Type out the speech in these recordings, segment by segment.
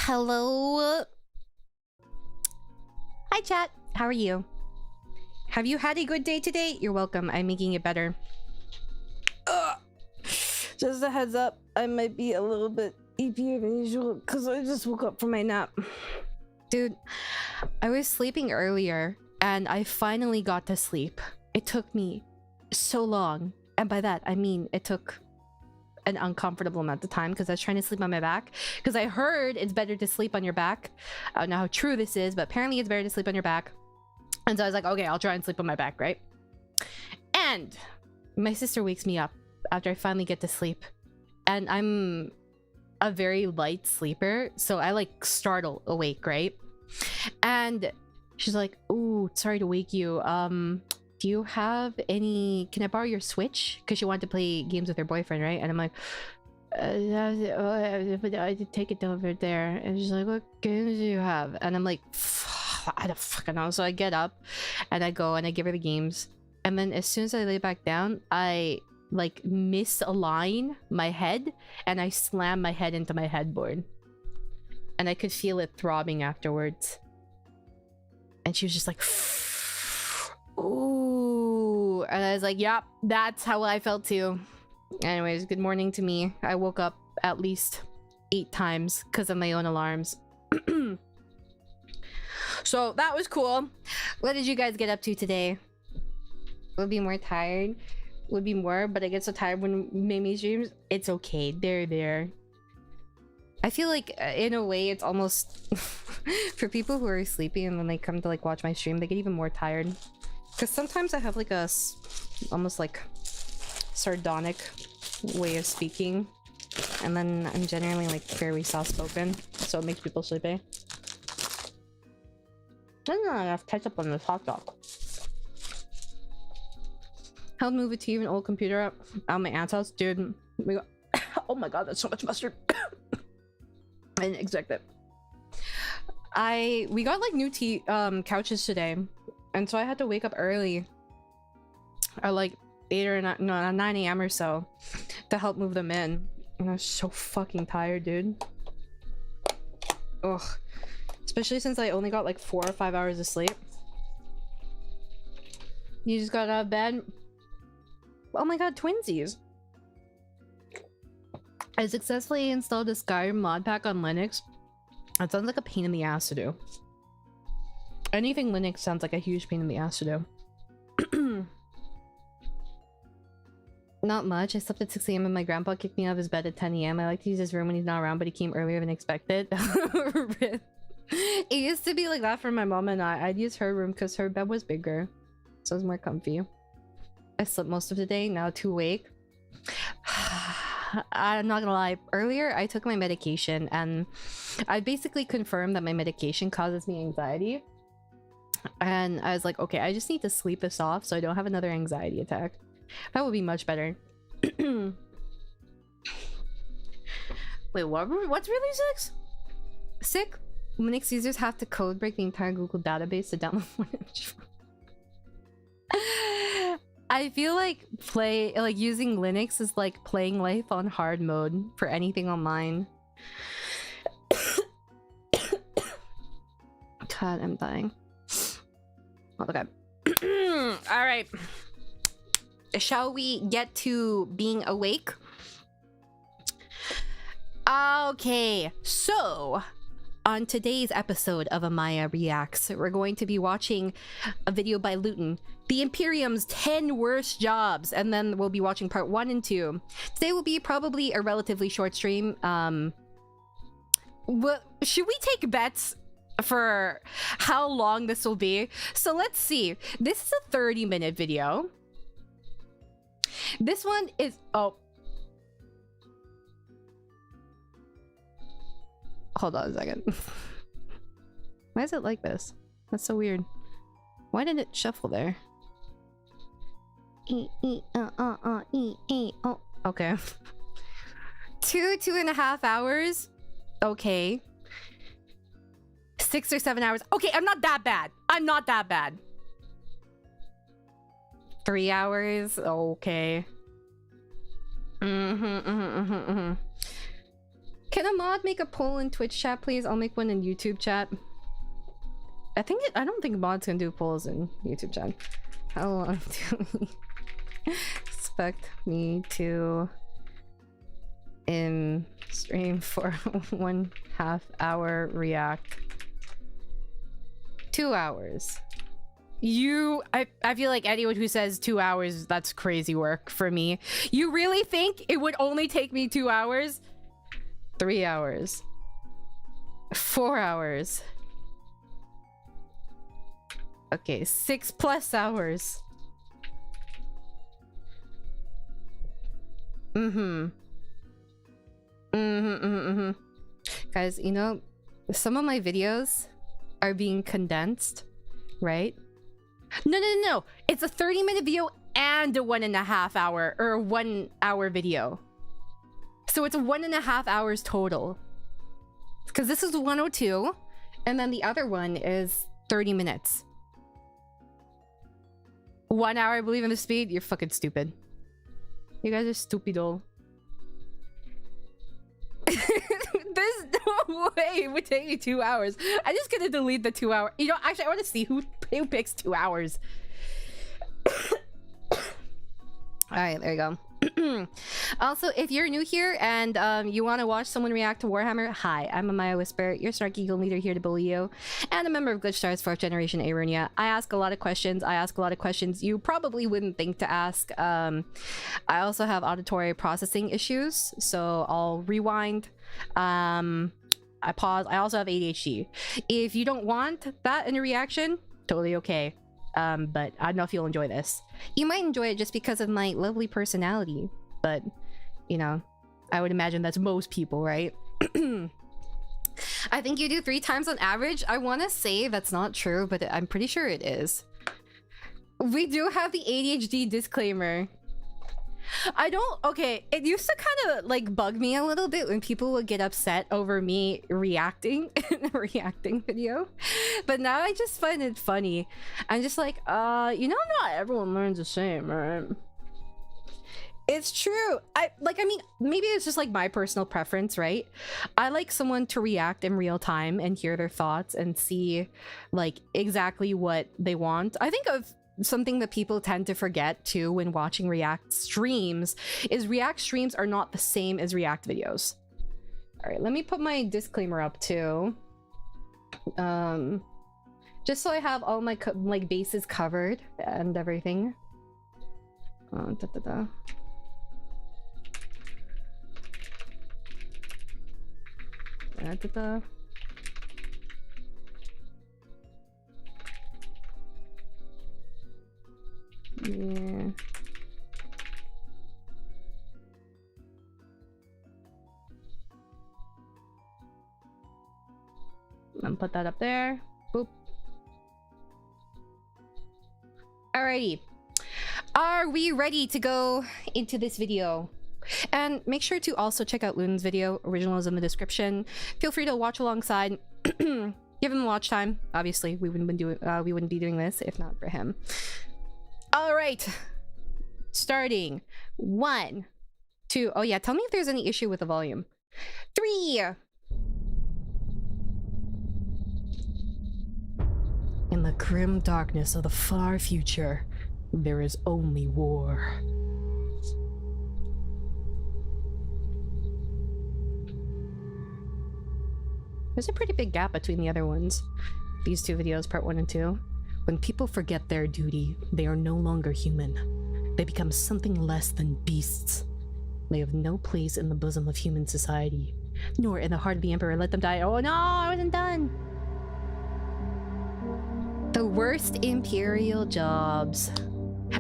Hello. Hi, chat. How are you? Have you had a good day today? You're welcome. I'm making it better. Just a heads up, I might be a little bit eepier than usual because I just woke up from my nap. Dude, I was sleeping earlier and I finally got to sleep. It took me so long. And by that, I mean it took an uncomfortable amount of time because I was trying to sleep on my back. Because I heard it's better to sleep on your back. I don't know how true this is, but apparently it's better to sleep on your back. And so I was like, okay, I'll try and sleep on my back, right? And my sister wakes me up after I finally get to sleep. And I'm a very light sleeper, so I like startle awake, right? And she's like, "Ooh, sorry to wake you. Do you have any... Can I borrow your Switch?" Because she wanted to play games with her boyfriend, right? And I'm like, I did take it over there. And she's like, "What games do you have?" And I'm like, I don't fucking know. So I get up and I go and I give her the games. And then as soon as I lay back down, I like misalign my head and I slam my head into my headboard. And I could feel it throbbing afterwards. And she was just like, ooh. And I was like, yep, that's how I felt too. Anyways, good morning to me. I woke up at least 8 times because of my own alarms. So that was cool. What did you guys get up to today? Would be more tired. Would be more, but I get so tired when Mimi streams. It's okay. They're there. I feel like in a way it's almost for people who are sleepy and when they come to like watch my stream, they get even more tired. Because sometimes I have like a almost like sardonic way of speaking, and then I'm generally like fairly soft-spoken, so it makes people sleepy. There's not enough ketchup on this hot dog. How to move a TV and old computer up at my aunt's house, dude. We got oh my god, that's so much mustard. I didn't expect it. We got like new couches today, and so I had to wake up early at like 8 or 9 a.m. or so to help move them in. And I was so fucking tired, dude. Ugh. Especially since I only got like 4 or 5 hours of sleep. You just got out of bed. Oh my god, twinsies. I successfully installed a Skyrim mod pack on Linux. That sounds like a pain in the ass to do. Anything Linux sounds like a huge pain in the ass to do. Not much. I slept at 6 a.m. and my grandpa kicked me out of his bed at 10 a.m. I like to use his room when he's not around, but he came earlier than expected. It used to be like that for my mom and I. I'd use her room because her bed was bigger, so it was more comfy. I slept most of the day, now too awake. I'm not gonna lie, earlier I took my medication and I basically confirmed that my medication causes me anxiety. And I was like, okay, I just need to sleep this off so I don't have another anxiety attack. That would be much better. Wait, what's really sick? Linux users have to code break the entire Google database to download one image. I feel like using Linux is like playing life on hard mode for anything online. God, I'm dying. Oh, okay. All right. Shall we get to being awake? Okay, so on today's episode of Amaya Reacts, we're going to be watching a video by Luton, the Imperium's 10 worst jobs, and then we'll be watching part 1 and 2. Today will be probably a relatively short stream. Should we take bets for how long this will be? So let's see. This is a 30-minute video. This one is... Oh. Hold on a second. Why is it like this? That's so weird. Why did it shuffle there? Oh, okay. 2.5 hours. Okay. 6 or 7 hours. Okay, I'm not that bad. I'm not that bad. 3 hours. Okay. Can a mod make a poll in Twitch chat, please? I'll make one in YouTube chat. I don't think mods can do polls in YouTube chat. How long do we expect me to stream for 1/2 hour react? 2 hours. I feel like anyone who says 2 hours, that's crazy work for me. You really think it would only take me 2 hours? 3 hours. 4 hours. Okay, 6+ hours. Guys, you know, some of my videos are being condensed, right? No. It's a 30-minute video and a 1.5 hour or 1 hour video. So it's 1.5 hours total. Because this is 102, and then the other one is 30 minutes. 1 hour, I believe in the speed. You're fucking stupid. You guys are stupido. There's no way it would take me 2 hours. I'm just gonna delete the 2 hour. You know, actually, I want to see who picks 2 hours. All right, there you go. Also, if you're new here and you want to watch someone react to Warhammer, hi, I'm Amaya Whisper, your snarky guild leader here to bully you, and a member of Glitch Star's 4th generation Aerunia. I ask a lot of questions. You probably wouldn't think to ask. I also have auditory processing issues, so I'll rewind. I pause. I also have ADHD. If you don't want that in a reaction, totally okay. But I don't know if you'll enjoy this. You might enjoy it just because of my lovely personality, but you know, I would imagine that's most people, right? I think you do 3 times on average. I want to say that's not true, but I'm pretty sure it is. We do have the ADHD disclaimer. Okay, it used to kind of like bug me a little bit when people would get upset over me reacting in a reacting video, but now I just find it funny. I'm just like, you know, not everyone learns the same, right? It's true. I mean, maybe it's just like my personal preference, right? I like someone to react in real time and hear their thoughts and see like exactly what they want. I think of something that people tend to forget too when watching react streams is react streams are not the same as react videos. All right, let me put my disclaimer up too, just so I have all my like bases covered and everything. Yeah. And put that up there. Boop. Alrighty. Are we ready to go into this video? And make sure to also check out Loon's video. Original is in the description. Feel free to watch alongside. Give him watch time. Obviously, we wouldn't be doing this if not for him. All right, starting 1, 2. Oh yeah, tell me if there's any issue with the volume. 3. In the grim darkness of the far future, there is only war. There's a pretty big gap between the other ones. These 2 videos, part 1 and 2. When people forget their duty, they are no longer human. They become something less than beasts. They have no place in the bosom of human society, nor in the heart of the Emperor. Let them die. Oh no, I wasn't done! The worst Imperial jobs.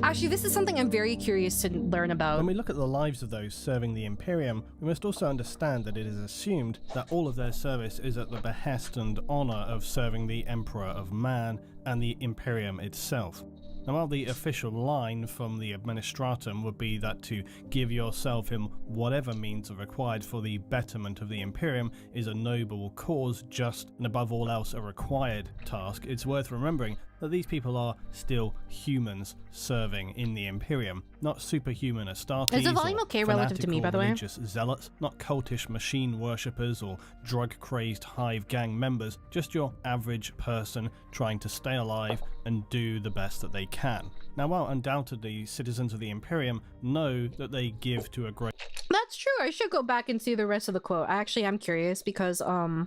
Actually, this is something I'm very curious to learn about. When we look at the lives of those serving the Imperium, we must also understand that it is assumed that all of their service is at the behest and honour of serving the Emperor of Man and the Imperium itself. Now, while the official line from the Administratum would be that to give yourself in whatever means are required for the betterment of the Imperium is a noble cause, just and above all else a required task, it's worth remembering that these people are still humans serving in the Imperium, not superhuman Astartes. Is the volume okay relative to me, by the way? Religious zealots, not cultish machine worshippers or drug-crazed hive gang members, just your average person trying to stay alive and do the best that they can. Now, while undoubtedly citizens of the Imperium know that they give to a great... That's true. I should go back and see the rest of the quote. Actually, I'm curious because I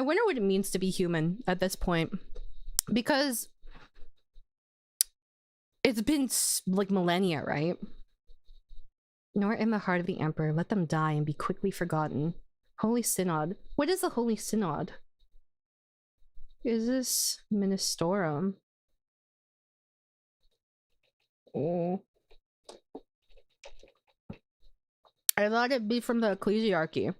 wonder what it means to be human at this point, because it's been like millennia, right? Nor in the heart of the Emperor, let them die and be quickly forgotten. Holy Synod. What is the Holy Synod? Is this Ministorum? Oh. I thought it'd be from the ecclesiarchy.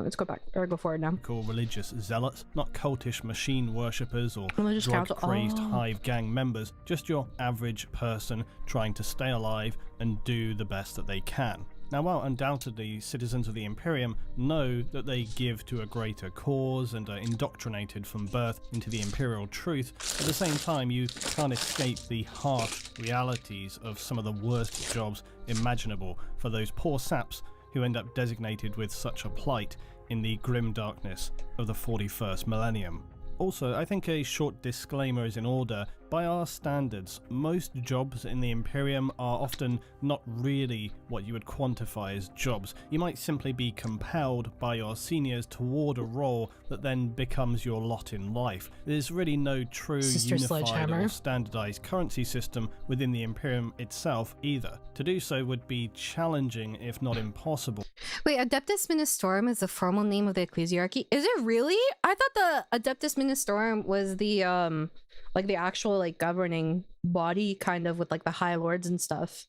Let's go back, or go forward now. Religious zealots, not cultish machine worshippers or Religious drug-crazed hive gang members, just your average person trying to stay alive and do the best that they can. Now, while undoubtedly citizens of the Imperium know that they give to a greater cause and are indoctrinated from birth into the imperial truth, at the same time you can't escape the harsh realities of some of the worst jobs imaginable for those poor saps who end up designated with such a plight in the grim darkness of the 41st millennium. Also, I think a short disclaimer is in order. By our standards, most jobs in the Imperium are often not really what you would quantify as jobs. You might simply be compelled by your seniors toward a role that then becomes your lot in life. There's really no true unified or standardized currency system within the Imperium itself either. To do so would be challenging, if not impossible. Wait, Adeptus Ministorum is the formal name of the ecclesiarchy? Is it really? I thought the Adeptus Ministorum was the like the actual like governing body, kind of, with like the high lords and stuff.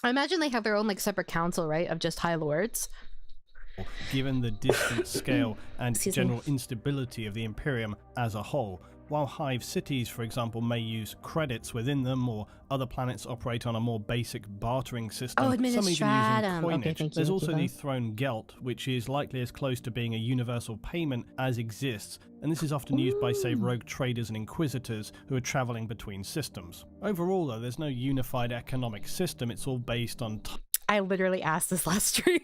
I imagine they have their own like separate council, right, of just high lords. Given the distant scale and general instability of the Imperium as a whole, while hive cities, for example, may use credits within them, or other planets operate on a more basic bartering system, some even using coinage. There's also the throne gelt, which is likely as close to being a universal payment as exists, and this is often used by, say, rogue traders and inquisitors who are traveling between systems. Overall, though, there's no unified economic system. It's all based on... I literally asked this last stream.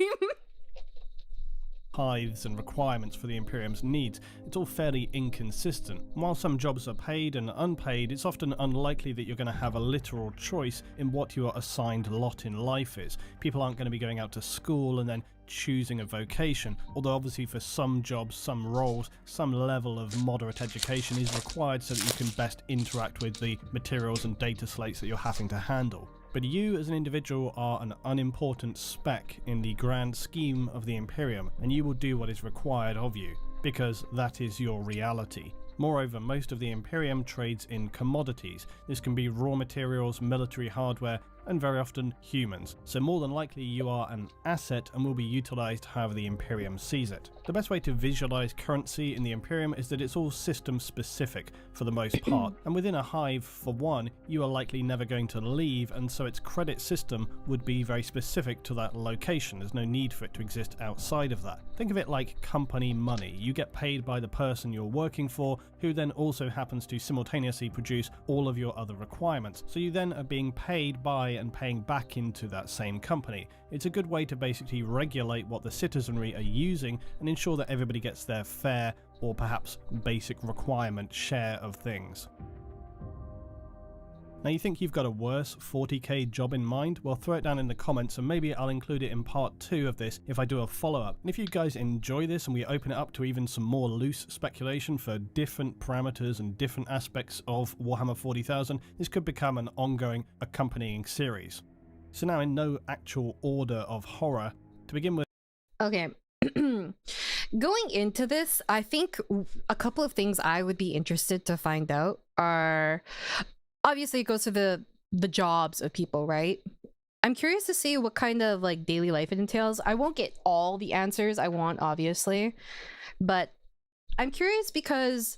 Tithes and requirements for the Imperium's needs. It's all fairly inconsistent. While some jobs are paid and unpaid, it's often unlikely that you're going to have a literal choice in what your assigned lot in life is. People aren't going to be going out to school and then choosing a vocation, although obviously for some jobs, some roles, some level of moderate education is required so that you can best interact with the materials and data slates that you're having to handle. But you as an individual are an unimportant speck in the grand scheme of the Imperium, and you will do what is required of you, because that is your reality. Moreover, most of the Imperium trades in commodities. This can be raw materials, military hardware, and very often humans. So more than likely you are an asset and will be utilized however the Imperium sees it. The best way to visualize currency in the Imperium is that it's all system specific for the most part, and within a hive, for one, you are likely never going to leave, and so its credit system would be very specific to that location. There's no need for it to exist outside of that. Think of it like company money. You get paid by the person you're working for, who then also happens to simultaneously produce all of your other requirements. So you then are being paid by and paying back into that same company. It's a good way to basically regulate what the citizenry are using and ensure that everybody gets their fair or perhaps basic requirement share of things. Now, you think you've got a worse 40k job in mind? Well, throw it down in the comments and maybe I'll include it in part 2 of this if I do a follow-up. And if you guys enjoy this and we open it up to even some more loose speculation for different parameters and different aspects of Warhammer 40,000, this could become an ongoing accompanying series. So now, in no actual order of horror, to begin with... Okay. Going into this, I think a couple of things I would be interested to find out are... Obviously, it goes to the jobs of people, right? I'm curious to see what kind of like daily life it entails. I won't get all the answers I want, obviously, but I'm curious because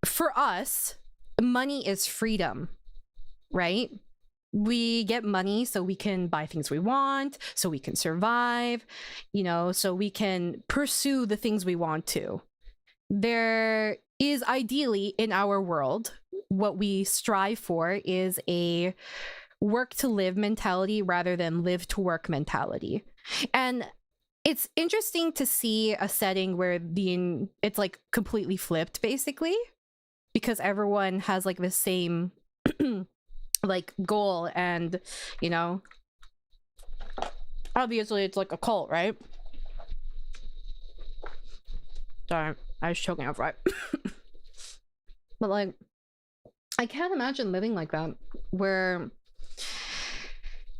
for us, money is freedom, right? We get money so we can buy things we want, so we can survive, you know, so we can pursue the things we want to. there is ideally in our world, what we strive for is a work to live mentality rather than live to work mentality. And it's interesting to see a setting where it's like completely flipped, basically, because everyone has like the same like goal, and you know, obviously it's like a cult, right? Sorry, I was choking off, right? But like, I can't imagine living like that, where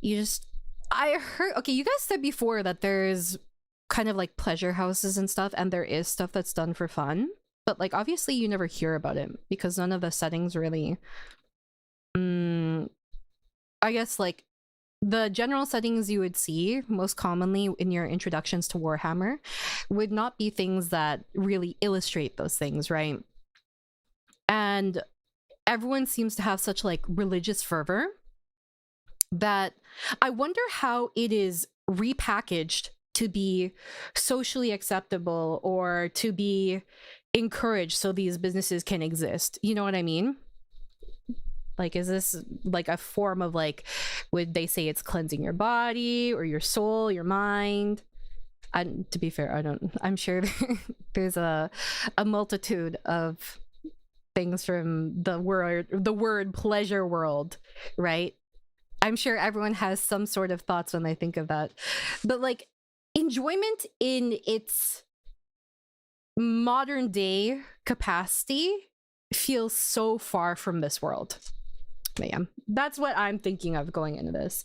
you just, I heard, okay, you guys said before that there's kind of like pleasure houses and stuff, and there is stuff that's done for fun, but like obviously you never hear about it because none of the settings really, I guess like the general settings you would see most commonly in your introductions to Warhammer would not be things that really illustrate those things, right? And everyone seems to have such like religious fervor that I wonder how it is repackaged to be socially acceptable or to be encouraged so these businesses can exist. You know what I mean? Like, is this like a form of like, would they say it's cleansing your body or your soul, your mind? To be fair, I'm sure there's a multitude of things from the word pleasure world, right? I'm sure everyone has some sort of thoughts when they think of that. But like, enjoyment in its modern day capacity feels so far from this world. But yeah, that's what I'm thinking of going into this.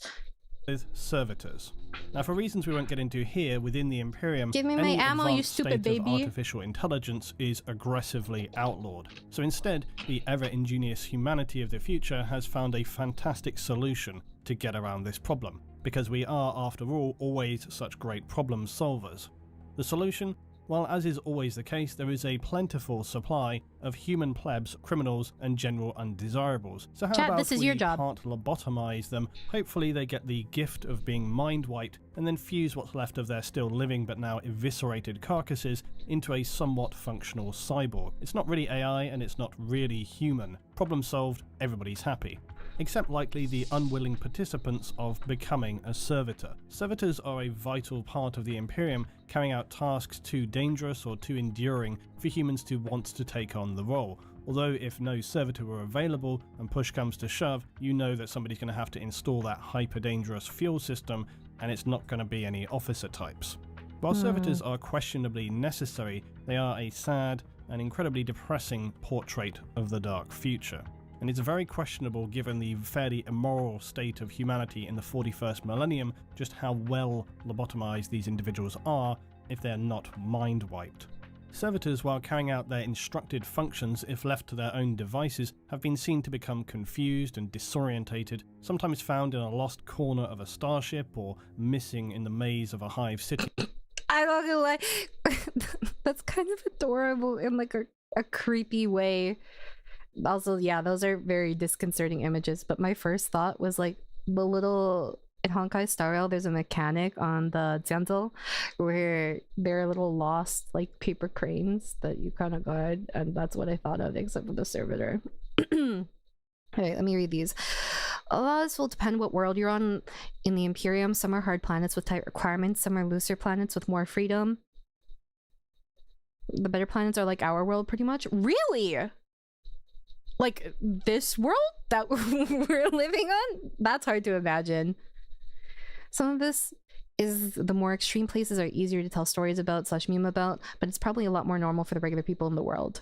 With servitors. Now, for reasons we won't get into here, within the Imperium, give me my any ammo, you advanced stupid state of baby. artificial intelligence is aggressively outlawed. So instead, the ever-ingenious humanity of the future has found a fantastic solution to get around this problem, because we are, after all, always such great problem solvers. The solution? Well, as is always the case, there is a plentiful supply of human plebs, criminals, and general undesirables. So how Chat, about this is we your job. can't lobotomize them? Hopefully they get the gift of being mind-wiped, and then fuse what's left of their still living but now eviscerated carcasses into a somewhat functional cyborg. It's not really AI, and it's not really human. Problem solved, everybody's happy. Except likely the unwilling participants of becoming a servitor. Servitors are a vital part of the Imperium, carrying out tasks too dangerous or too enduring for humans to want to take on the role. Although if no servitor were available and push comes to shove, you know that somebody's going to have to install that hyper-dangerous fuel system, and it's not going to be any officer types. While servitors are questionably necessary, they are a sad and incredibly depressing portrait of the dark future. And it's very questionable, given the fairly immoral state of humanity in the 41st millennium, just how well lobotomized these individuals are if they're not mind-wiped. Servitors, while carrying out their instructed functions if left to their own devices, have been seen to become confused and disorientated, sometimes found in a lost corner of a starship or missing in the maze of a hive city. I don't know, like, that's kind of adorable in like a creepy way. Also, yeah, those are very disconcerting images, but my first thought was like the little, in Honkai Star Rail, there's a mechanic on the Jianzhou where there are little lost like paper cranes that you kind of guard, and that's what I thought of, except for the servitor. Okay, let me read these. A lot of this will depend what world you're on in the Imperium. Some are hard planets with tight requirements, some are looser planets with more freedom. The better planets are like our world, pretty much. Really? Like this world that we're living on? That's hard to imagine. Some of this is the more extreme places are easier to tell stories about / meme about, but it's probably a lot more normal for the regular people in the world.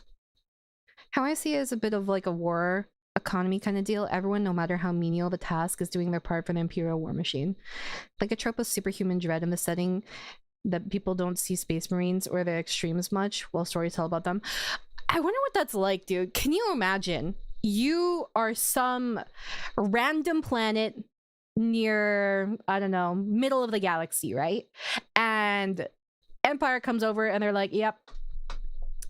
How I see it is a bit of like a war economy kind of deal. Everyone, no matter how menial the task, is doing their part for the Imperial war machine. Like a trope of superhuman dread in the setting that people don't see Space Marines or the extremes much while stories tell about them. I wonder what that's like, dude. Can you imagine? You are some random planet near, I don't know, middle of the galaxy, right? And Empire comes over and they're like, yep,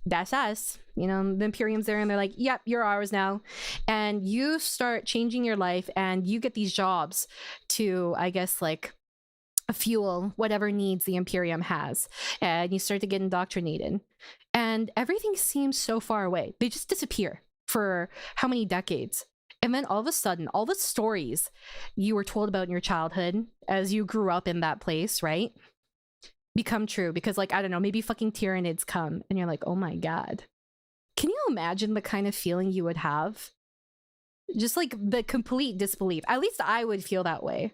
that's us. You know, the Imperium's there and they're like, yep, you're ours now. And you start changing your life and you get these jobs to, I guess, like fuel whatever needs the Imperium has, and you start to get indoctrinated, and everything seems so far away. They just disappear for how many decades, and then all of a sudden all the stories you were told about in your childhood as you grew up in that place, right, become true. Because, like, I don't know, maybe fucking Tyranids come and you're like, oh my god. Can you imagine the kind of feeling you would have? Just like the complete disbelief. At least I would feel that way,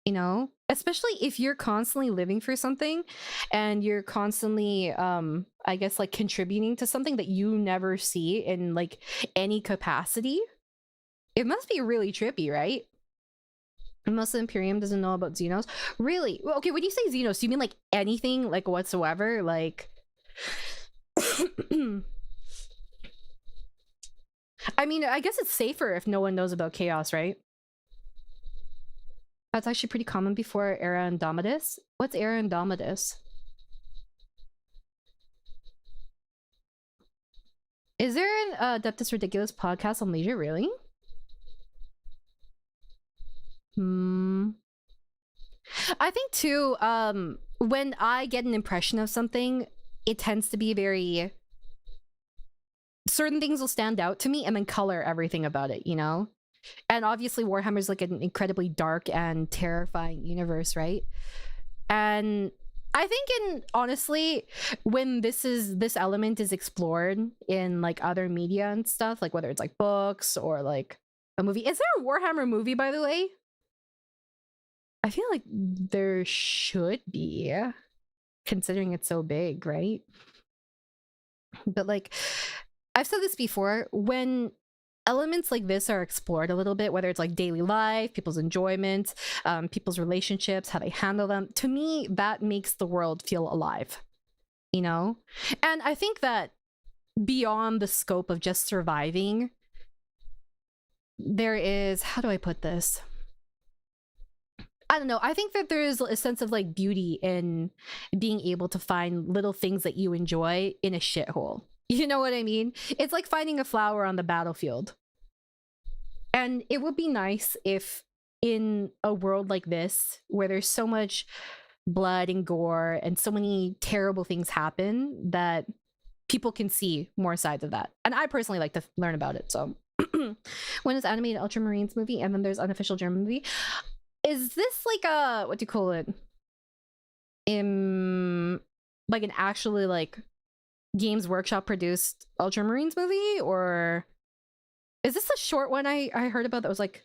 you know? Especially if you're constantly living for something and you're constantly, I guess, like contributing to something that you never see in like any capacity. It must be really trippy, right? And most of the Imperium doesn't know about Xenos. Really? Okay, when you say Xenos, do you mean like anything, like whatsoever? Like... I mean, I guess it's safer if no one knows about chaos, right? That's actually pretty common before Era Indomitus. What's Era Indomitus? Is there an Adeptus Ridiculous podcast on leisure, really? I think too, when I get an impression of something, it tends to be very... certain things will stand out to me and then color everything about it, you know? And obviously Warhammer is like an incredibly dark and terrifying universe, right? And I think honestly, when this element is explored in like other media and stuff, like whether it's like books or like a movie. Is there a Warhammer movie, by the way? I feel like there should be, considering it's so big, right? But like, I've said this before, when elements like this are explored a little bit, whether it's like daily life, people's enjoyment, people's relationships, how they handle them, to me, that makes the world feel alive, you know? And I think that beyond the scope of just surviving, there is, how do I put this? I don't know. I think that there's a sense of like beauty in being able to find little things that you enjoy in a shithole. You know what I mean? It's like finding a flower on the battlefield. And it would be nice if in a world like this, where there's so much blood and gore and so many terrible things happen, that people can see more sides of that. And I personally like to learn about it. So when is animated Ultramarines movie? And then there's unofficial German movie. Is this like a, what do you call it? Like an actually like Games Workshop produced Ultramarines movie, or is this a short one I heard about that was like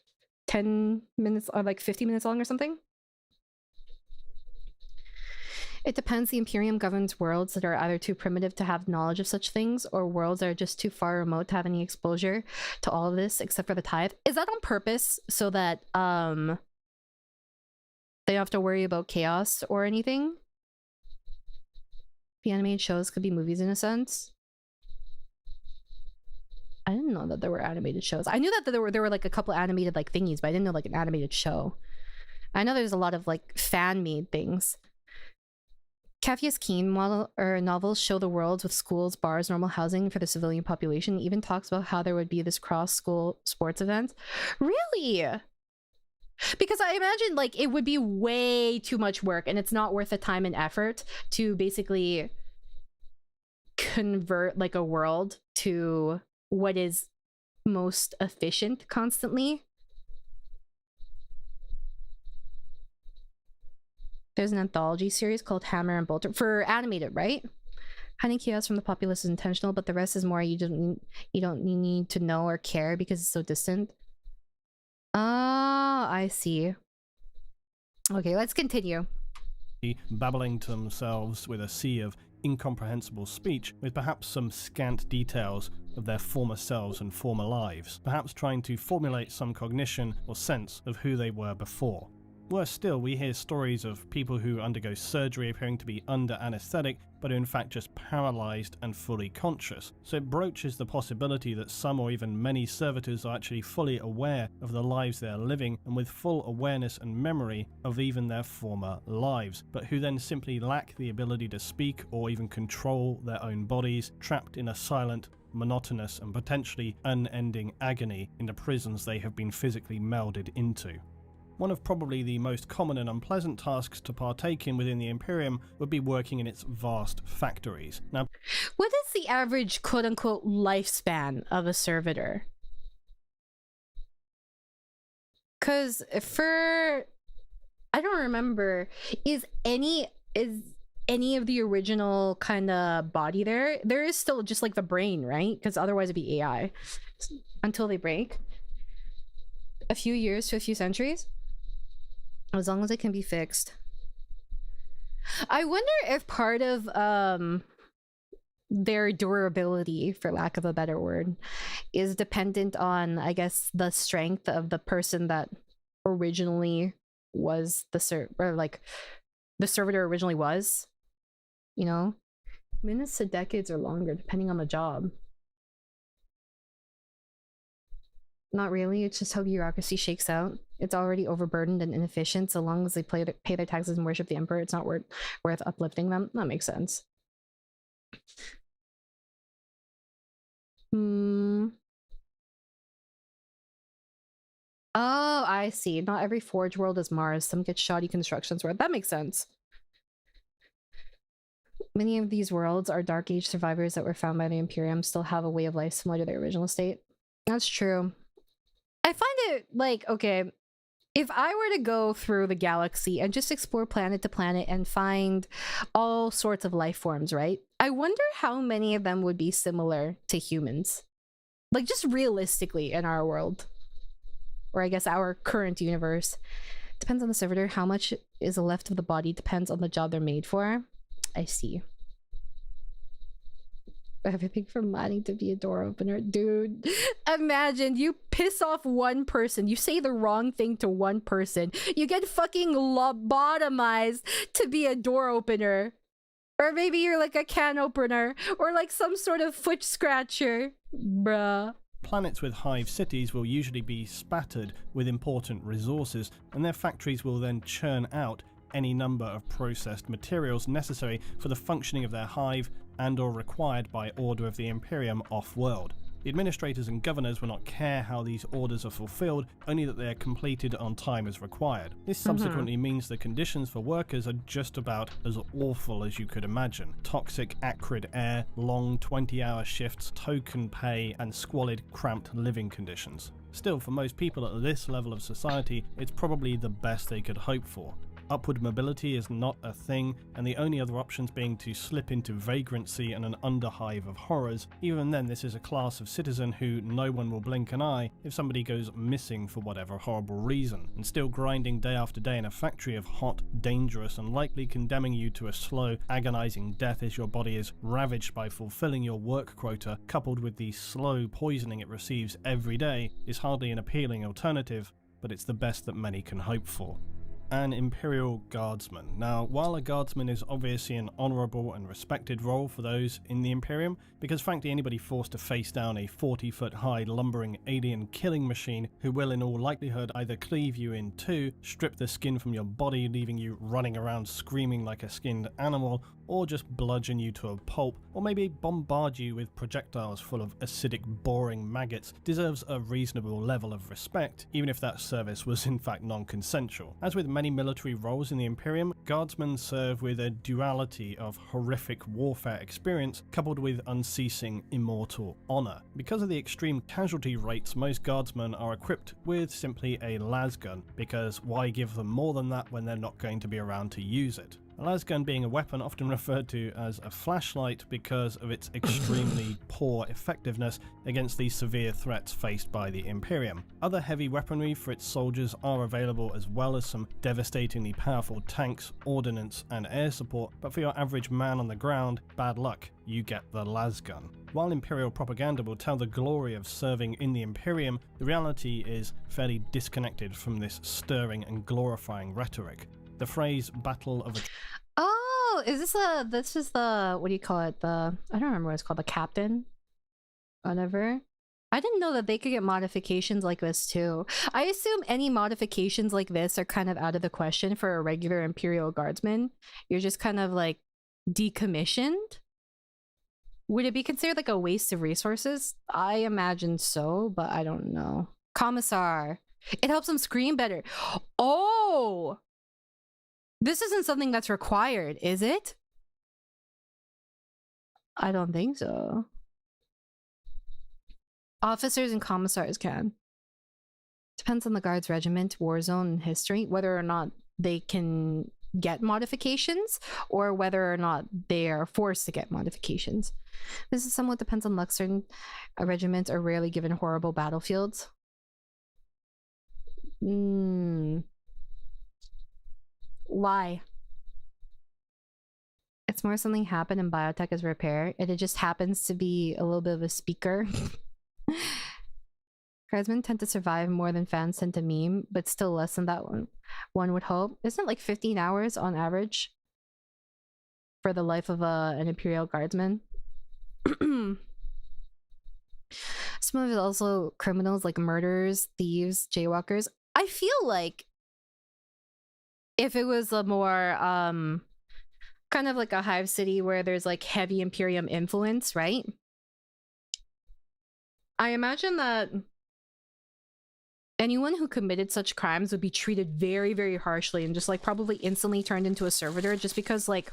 10 minutes or like 50 minutes long or something? It depends. The Imperium governs worlds that are either too primitive to have knowledge of such things, or worlds that are just too far remote to have any exposure to all of this except for the tithe. Is that on purpose so that they don't have to worry about chaos or anything? The animated shows could be movies in a sense. I didn't know that there were animated shows. I knew that there were like a couple animated like thingies, but I didn't know like an animated show. I know there's a lot of like fan-made things. Cavia's Keen model or novels show the worlds with schools, bars, normal housing for the civilian population. It even talks about how there would be this cross-school sports event. Really? Because I imagine like it would be way too much work, and it's not worth the time and effort to basically convert like a world to what is most efficient constantly. There's an anthology series called Hammer and Bolter for animated, right? Hiding chaos from the populace is intentional, but the rest is more you don't need to know or care because it's so distant. Ah, I see. Okay, let's continue. Babbling to themselves with a sea of incomprehensible speech, with perhaps some scant details of their former selves and former lives, perhaps trying to formulate some cognition or sense of who they were before. Worse still, we hear stories of people who undergo surgery appearing to be under anesthetic, but are in fact just paralysed and fully conscious. So it broaches the possibility that some or even many servitors are actually fully aware of the lives they are living and with full awareness and memory of even their former lives, but who then simply lack the ability to speak or even control their own bodies, trapped in a silent, monotonous and potentially unending agony in the prisons they have been physically melded into. One of probably the most common and unpleasant tasks to partake in within the Imperium would be working in its vast factories. Now, what is the average quote-unquote lifespan of a servitor? Because I don't remember, is any of the original kind of body there? There is still just like the brain, right? Because otherwise it'd be AI until they break. A few years to a few centuries, as long as it can be fixed. I wonder if part of their durability, for lack of a better word, is dependent on, I guess, the strength of the person that originally was the servitor originally was, you know, minutes to decades or longer depending on the job. Not really. It's just how bureaucracy shakes out. It's already overburdened and inefficient. So long as they pay their taxes and worship the emperor, it's not worth uplifting them. That makes sense. Oh, I see. Not every forge world is Mars. Some get shoddy constructions where that makes sense. Many of these worlds are Dark Age survivors that were found by the Imperium still have a way of life similar to their original state. That's true. I find it like, okay, if I were to go through the galaxy and just explore planet to planet and find all sorts of life forms, right? I wonder how many of them would be similar to humans. Like, just realistically in our world. Or I guess our current universe. Depends on the servitor. How much is left of the body depends on the job they're made for. I see. Everything from mining to be a door opener. Dude, imagine you piss off one person, you say the wrong thing to one person, you get fucking lobotomized to be a door opener. Or maybe you're like a can opener, or like some sort of foot scratcher. Bruh. Planets with hive cities will usually be spattered with important resources, and their factories will then churn out any number of processed materials necessary for the functioning of their hive and or required by order of the Imperium off-world. The administrators and governors will not care how these orders are fulfilled, only that they are completed on time as required. This subsequently means the conditions for workers are just about as awful as you could imagine. Toxic, acrid air, long 20-hour shifts, token pay, and squalid, cramped living conditions. Still, for most people at this level of society, it's probably the best they could hope for. Upward mobility is not a thing, and the only other options being to slip into vagrancy and an underhive of horrors. Even then, this is a class of citizen who no one will blink an eye if somebody goes missing for whatever horrible reason, and still grinding day after day in a factory of hot, dangerous, and likely condemning you to a slow, agonizing death as your body is ravaged by fulfilling your work quota, coupled with the slow poisoning it receives every day, is hardly an appealing alternative, but it's the best that many can hope for. An Imperial Guardsman. Now, while a Guardsman is obviously an honourable and respected role for those in the Imperium, because frankly anybody forced to face down a 40-foot-high lumbering alien killing machine who will in all likelihood either cleave you in two, strip the skin from your body leaving you running around screaming like a skinned animal, or just bludgeon you to a pulp, or maybe bombard you with projectiles full of acidic, boring maggots, deserves a reasonable level of respect, even if that service was in fact non-consensual. As with many military roles in the Imperium, Guardsmen serve with a duality of horrific warfare experience coupled with unceasing immortal honour. Because of the extreme casualty rates, most Guardsmen are equipped with simply a lasgun, because why give them more than that when they're not going to be around to use it? A lasgun being a weapon often referred to as a flashlight because of its extremely poor effectiveness against the severe threats faced by the Imperium. Other heavy weaponry for its soldiers are available, as well as some devastatingly powerful tanks, ordnance and air support, but for your average man on the ground, bad luck, you get the lasgun. While Imperial propaganda will tell the glory of serving in the Imperium, the reality is fairly disconnected from this stirring and glorifying rhetoric. The phrase "battle of a..." Oh, is this is the, what do you call it? I don't remember what it's called, the captain? Whatever. I didn't know that they could get modifications like this too. I assume any modifications like this are kind of out of the question for a regular Imperial Guardsman. You're just kind of like decommissioned? Would it be considered like a waste of resources? I imagine so, but I don't know. Commissar. It helps them scream better. Oh! This isn't something that's required, is it? I don't think so. Officers and commissars can. Depends on the guard's regiment, war zone, and history, whether or not they can get modifications or whether or not they are forced to get modifications. This is somewhat depends on luck. Certain regiments are rarely given horrible battlefields. Why? It's more something happened in biotech as repair, and it just happens to be a little bit of a speaker. Guardsmen tend to survive more than fans tend to meme, but still less than that one would hope. Isn't it like 15 hours on average for the life of an Imperial Guardsman? Some of it also criminals like murderers, thieves, jaywalkers. I feel like if it was a more kind of like a hive city where there's like heavy Imperium influence, right? I imagine that anyone who committed such crimes would be treated very, very harshly and just like probably instantly turned into a servitor, just because like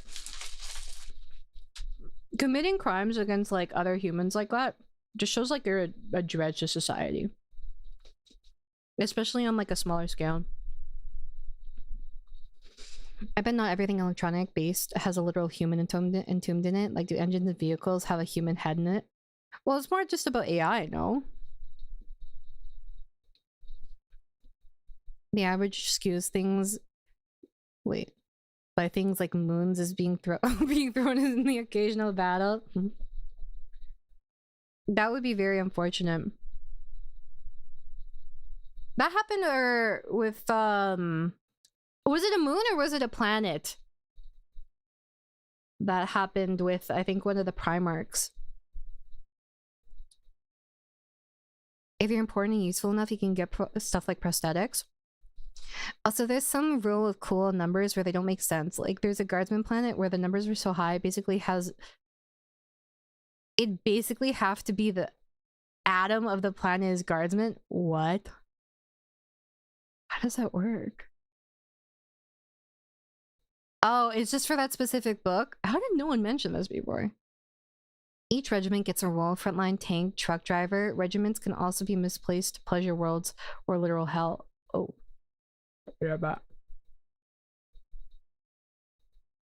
committing crimes against like other humans like that just shows like you're a dredge to society, especially on like a smaller scale. I bet not everything electronic based has a literal human entombed in it. Like, do engines and vehicles have a human head in it? Well, it's more just about AI, no? The average skews things. Wait, by things like moons is being being thrown in the occasional battle. That would be very unfortunate. That happened with was it a moon or was it a planet? That happened with, I think, one of the Primarchs. If you're important and useful enough, you can get stuff like prosthetics. Also, there's some rule of cool numbers where they don't make sense. Like, there's a Guardsman planet where the numbers are so high, it basically have to be the atom of the planet is Guardsman. What? How does that work? Oh, it's just for that specific book? How did no one mention this before? Each regiment gets a role: frontline, tank, truck driver. Regiments can also be misplaced to pleasure worlds or literal hell. Oh. Yeah, but...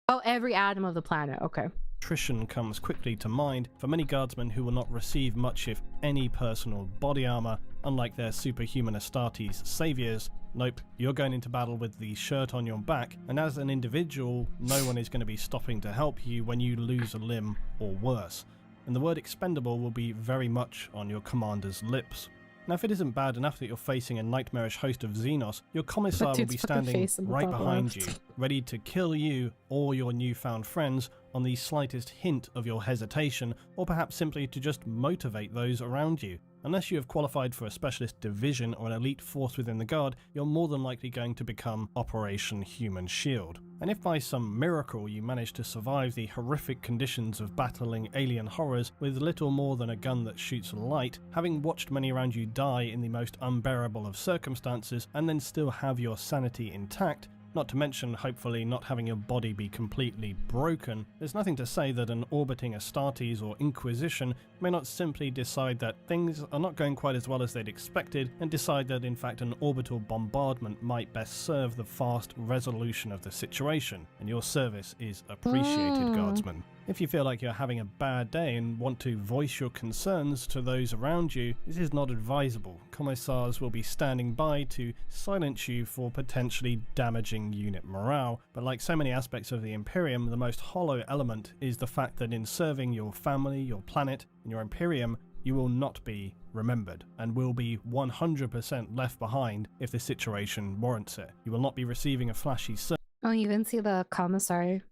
Oh, every atom of the planet. Okay. Attrition comes quickly to mind for many guardsmen who will not receive much if any personal body armor, unlike their superhuman Astartes saviors. Nope, you're going into battle with the shirt on your back, and as an individual, no one is going to be stopping to help you when you lose a limb or worse, and the word expendable will be very much on your commander's lips. Now, if it isn't bad enough that you're facing a nightmarish host of Xenos, your commissar will be standing right behind you, ready to kill you or your newfound friends on the slightest hint of your hesitation, or perhaps simply to just motivate those around you. Unless you have qualified for a specialist division or an elite force within the Guard, you're more than likely going to become Operation Human Shield. And if by some miracle you manage to survive the horrific conditions of battling alien horrors with little more than a gun that shoots light, having watched many around you die in the most unbearable of circumstances, and then still have your sanity intact, not to mention hopefully not having your body be completely broken, there's nothing to say that an orbiting Astartes or Inquisition may not simply decide that things are not going quite as well as they'd expected, and decide that in fact an orbital bombardment might best serve the fast resolution of the situation, and your service is appreciated, Guardsmen. If you feel like you're having a bad day and want to voice your concerns to those around you, this is not advisable. Commissars will be standing by to silence you for potentially damaging unit morale, but like so many aspects of the Imperium, the most hollow element is the fact that in serving your family, your planet, and your Imperium, you will not be remembered, and will be 100% left behind if the situation warrants it. You will not be receiving a flashy service. Oh, you can see the commissar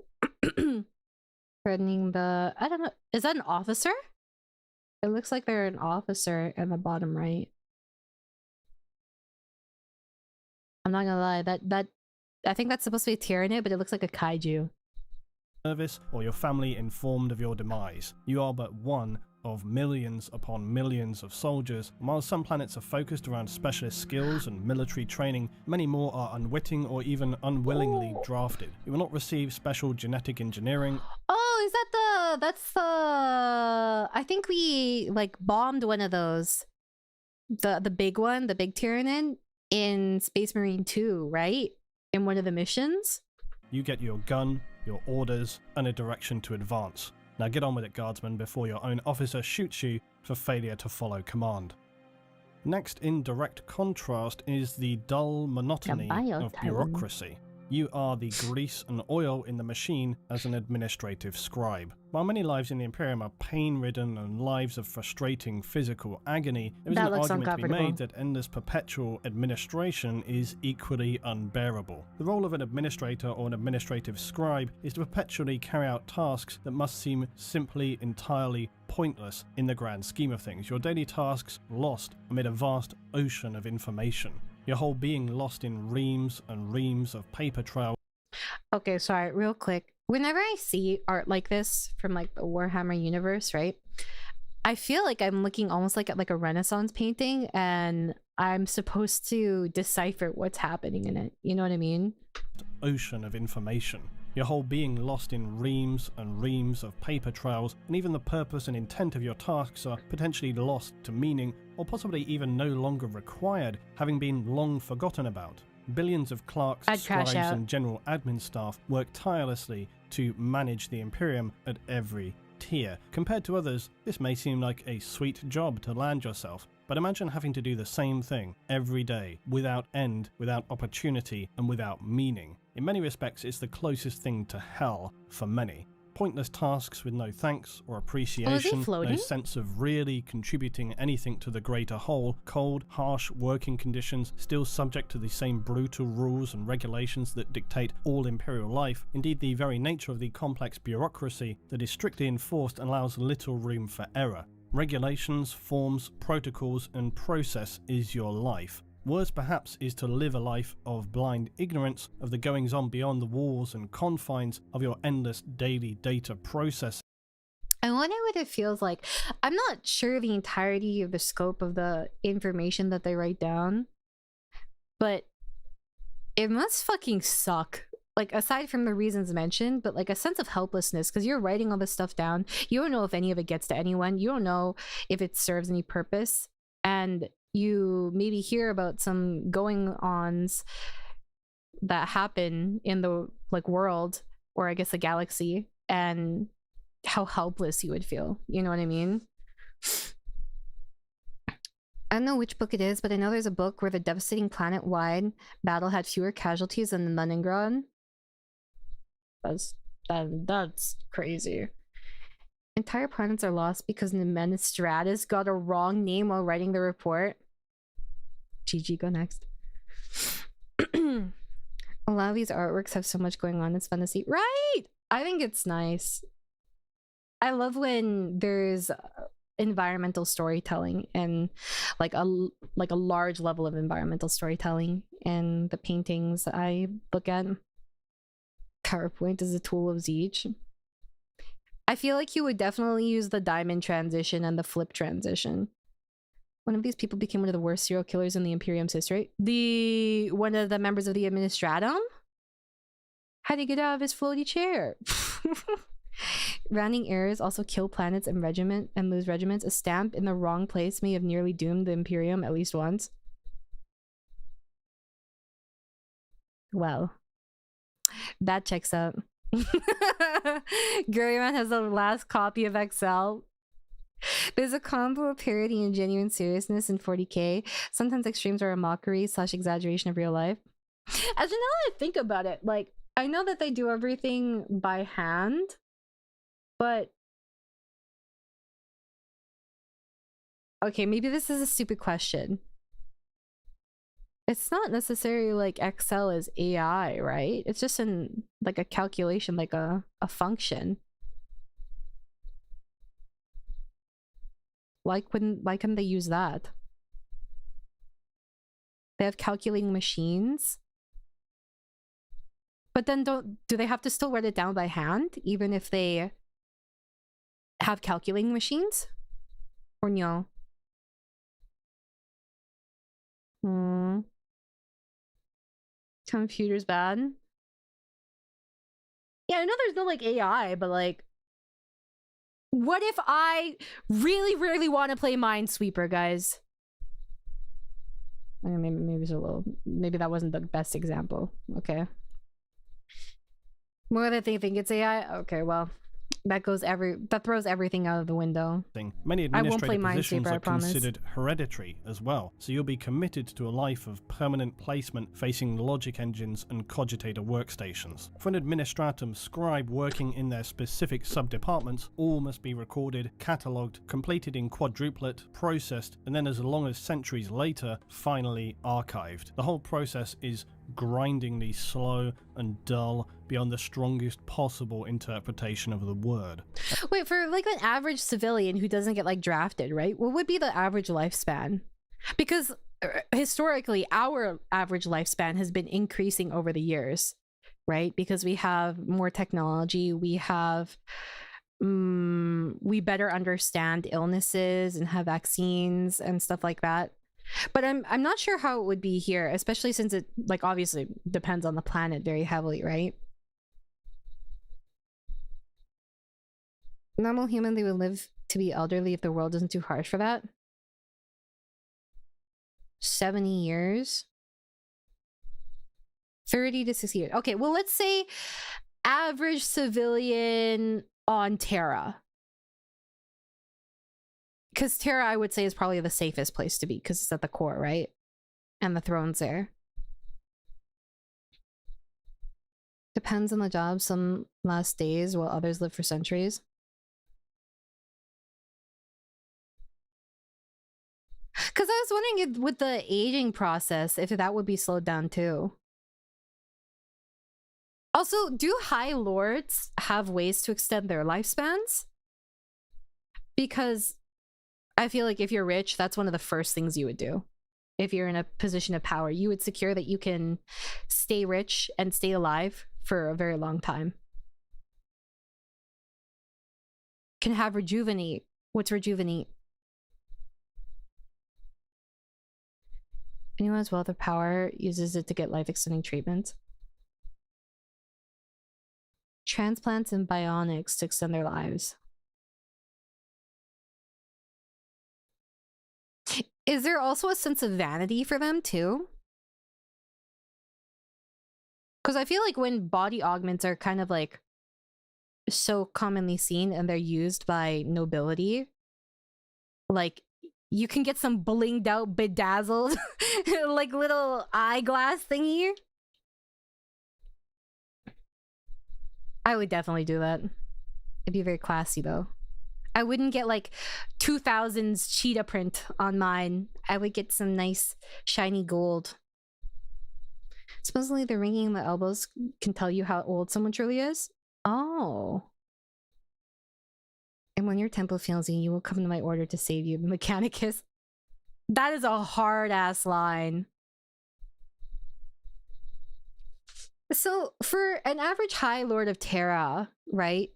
threatening the... I don't know. Is that an officer? It looks like they're an officer in the bottom right. I'm not gonna lie, that I think that's supposed to be a Tyranid, but it looks like a kaiju. Service or your family informed of your demise. You are but one of millions upon millions of soldiers, and while some planets are focused around specialist skills and military training, many more are unwitting or even unwillingly drafted. You will not receive special genetic engineering. Oh, is that that's the... I think we, like, bombed one of those. The big one, the big Tyranid, in Space Marine 2, right? In one of the missions? You get your gun, your orders, and a direction to advance. Now get on with it, guardsmen, before your own officer shoots you for failure to follow command. Next, in direct contrast, is the dull monotony of bureaucracy. You are the grease and oil in the machine as an administrative scribe. While many lives in the Imperium are pain-ridden and lives of frustrating physical agony, there is an argument to be made that endless perpetual administration is equally unbearable. The role of an administrator or an administrative scribe is to perpetually carry out tasks that must seem simply entirely pointless in the grand scheme of things. Your daily tasks lost amid a vast ocean of information. Your whole being lost in reams and reams of paper trail. Okay, sorry, real quick. Whenever I see art like this from like the Warhammer universe, right? I feel like I'm looking almost like at like a Renaissance painting and I'm supposed to decipher what's happening in it. You know what I mean? Ocean of information. Your whole being lost in reams and reams of paper trails, and even the purpose and intent of your tasks are potentially lost to meaning, or possibly even no longer required, having been long forgotten about. Billions of clerks, scribes, and general admin staff work tirelessly to manage the Imperium at every tier. Compared to others, this may seem like a sweet job to land yourself, but imagine having to do the same thing every day, without end, without opportunity, and without meaning. In many respects, it's the closest thing to hell for many. Pointless tasks with no thanks or appreciation, no sense of really contributing anything to the greater whole, cold, harsh working conditions, still subject to the same brutal rules and regulations that dictate all Imperial life. Indeed, the very nature of the complex bureaucracy that is strictly enforced allows little room for error. Regulations, forms, protocols, and process is your life. Worse perhaps is to live a life of blind ignorance of the goings-on beyond the walls and confines of your endless daily data processing. I wonder what it feels like. I'm not sure the entirety of the scope of the information that they write down, but it must fucking suck. Like, aside from the reasons mentioned, but like a sense of helplessness, because you're writing all this stuff down. You don't know if any of it gets to anyone. You don't know if it serves any purpose. And you maybe hear about some going-ons that happen in the like world, or I guess the galaxy, and how helpless you would feel. You know what I mean? I don't know which book it is, but I know there's a book where the devastating planet-wide battle had fewer casualties than the Leningrad. That's crazy. Entire planets are lost because Nemenistratus got a wrong name while writing the report. GG, go next. A lot of these artworks have so much going on. It's fun to see. Right! I think it's nice. I love when there's environmental storytelling and like a large level of environmental storytelling in the paintings I look at. PowerPoint is a tool of Zeech. I feel like you would definitely use the diamond transition and the flip transition. One of these people became one of the worst serial killers in the Imperium's history. One of the members of the Administratum? How do you get out of his floaty chair? Rounding errors also kill planets and lose regiments. A stamp in the wrong place may have nearly doomed the Imperium at least once. Well, that checks out. Gurryman has the last copy of Excel. There's a combo of parody and genuine seriousness in 40k. Sometimes extremes are a mockery / exaggeration of real life. Actually, now that I think about it, like, I know that they do everything by hand, but okay, maybe this is a stupid question. It's not necessarily like Excel is AI, right? It's just in like a calculation, like a function. Why couldn't they use that? They have calculating machines. But then do they have to still write it down by hand, even if they have calculating machines? Or no? Hmm. Computer's bad. Yeah, I know there's no like AI, but like, what if I really, really want to play Minesweeper, guys? Maybe it's a little. Maybe that wasn't the best example. Okay. More than they think it's AI. Okay, well, that throws everything out of the window. Many administrative positions Minesweeper, are considered hereditary as well, so you'll be committed to a life of permanent placement facing logic engines and cogitator workstations. For an administratum scribe working in their specific sub-departments, all must be recorded, catalogued, completed in quadruplet, processed, and then as long as centuries later, finally archived. The whole process is grindingly slow and dull beyond the strongest possible interpretation of the word. Wait, for like an average civilian who doesn't get like drafted, right? What would be the average lifespan? Because historically, our average lifespan has been increasing over the years, right? Because we have more technology, we have we better understand illnesses and have vaccines and stuff like that. But I'm not sure how it would be here, especially since it like obviously depends on the planet very heavily, right? Normal human, they would live to be elderly if the world isn't too harsh for that. 70 years. 30 to 60 years. Okay, well, let's say average civilian on Terra. Because Terra, I would say, is probably the safest place to be because it's at the core, right? And the throne's there. Depends on the job. Some last days while others live for centuries. Because I was wondering if, with the aging process, if that would be slowed down too. Also, do High Lords have ways to extend their lifespans? Because I feel like if you're rich, that's one of the first things you would do. If you're in a position of power, you would secure that you can stay rich and stay alive for a very long time. Can have rejuvenate. What's rejuvenate? Anyone with wealth of power uses it to get life extending treatments. Transplants and bionics to extend their lives. Is there also a sense of vanity for them too? Because I feel like when body augments are kind of like so commonly seen and they're used by nobility, like you can get some blinged out, bedazzled, like little eyeglass thingy. I would definitely do that. It'd be very classy though. I wouldn't get like 2000s cheetah print on mine. I would get some nice shiny gold. Supposedly the ringing in the elbows can tell you how old someone truly is. Oh. And when your temple fails you, you will come to my order to save you, the Mechanicus. That is a hard-ass line. So, for an average High Lord of Terra, right?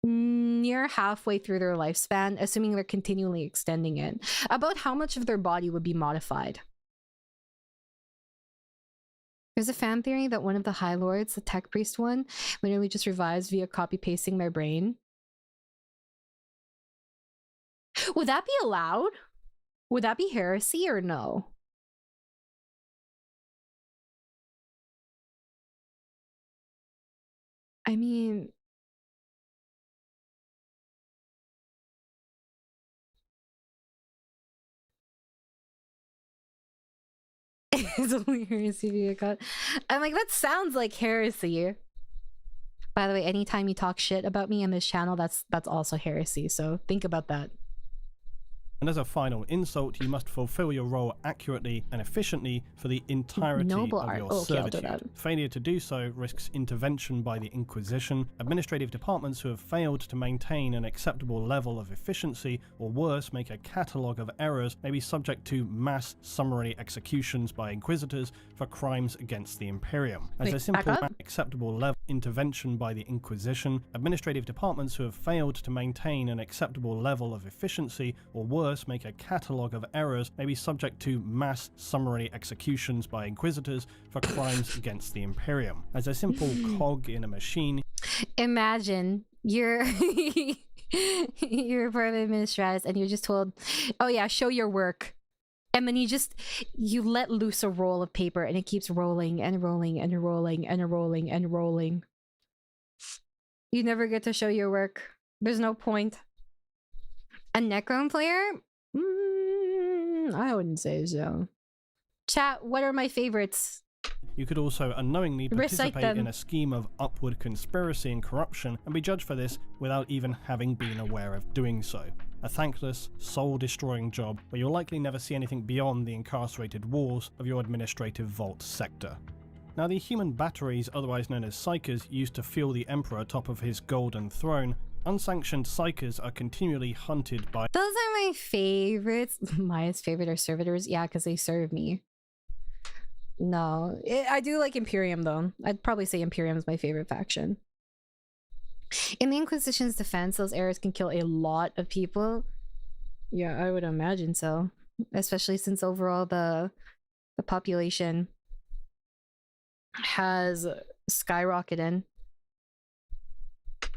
Near halfway through their lifespan, assuming they're continually extending it, about how much of their body would be modified? There's a fan theory that one of the High Lords, the Tech Priest one, literally just revives via copy-pasting their brain. Would that be allowed? Would that be heresy or no? I mean... it's only heresy via cut. I'm like, that sounds like heresy. By the way, anytime you talk shit about me on this channel, that's also heresy, so think about that. And as a final insult, you must fulfill your role accurately and efficiently for the entirety of your servitude. Failure to do so risks intervention by the Inquisition. Administrative departments who have failed to maintain an acceptable level of efficiency, or worse, make a catalogue of errors, may be subject to mass summary executions by Inquisitors for crimes against the Imperium. As a simple acceptable level intervention by the Inquisition, administrative departments who have failed to maintain an acceptable level of efficiency, or worse, make a catalogue of errors, may be subject to mass summary executions by Inquisitors for crimes against the Imperium. As a simple cog in a machine, imagine you're you're part of administrators and you're just told, oh yeah, show your work. And then you let loose a roll of paper and it keeps rolling and rolling and rolling and rolling and rolling. You never get to show your work. There's no point. A Necron player? I wouldn't say so. Chat, what are my favorites? You could also unknowingly participate in a scheme of upward conspiracy and corruption and be judged for this without even having been aware of doing so. A thankless, soul-destroying job where you'll likely never see anything beyond the incarcerated walls of your administrative vault sector. Now, the human batteries, otherwise known as psychers, used to fuel the Emperor atop of his golden throne. Unsanctioned psychers are continually hunted by— Those are my favorites. Maya's favorite are servitors. Yeah, because they serve me. No, I do like Imperium though. I'd probably say Imperium is my favorite faction. In the Inquisition's defense, those errors can kill a lot of people. Yeah, I would imagine so. Especially since overall the population has skyrocketed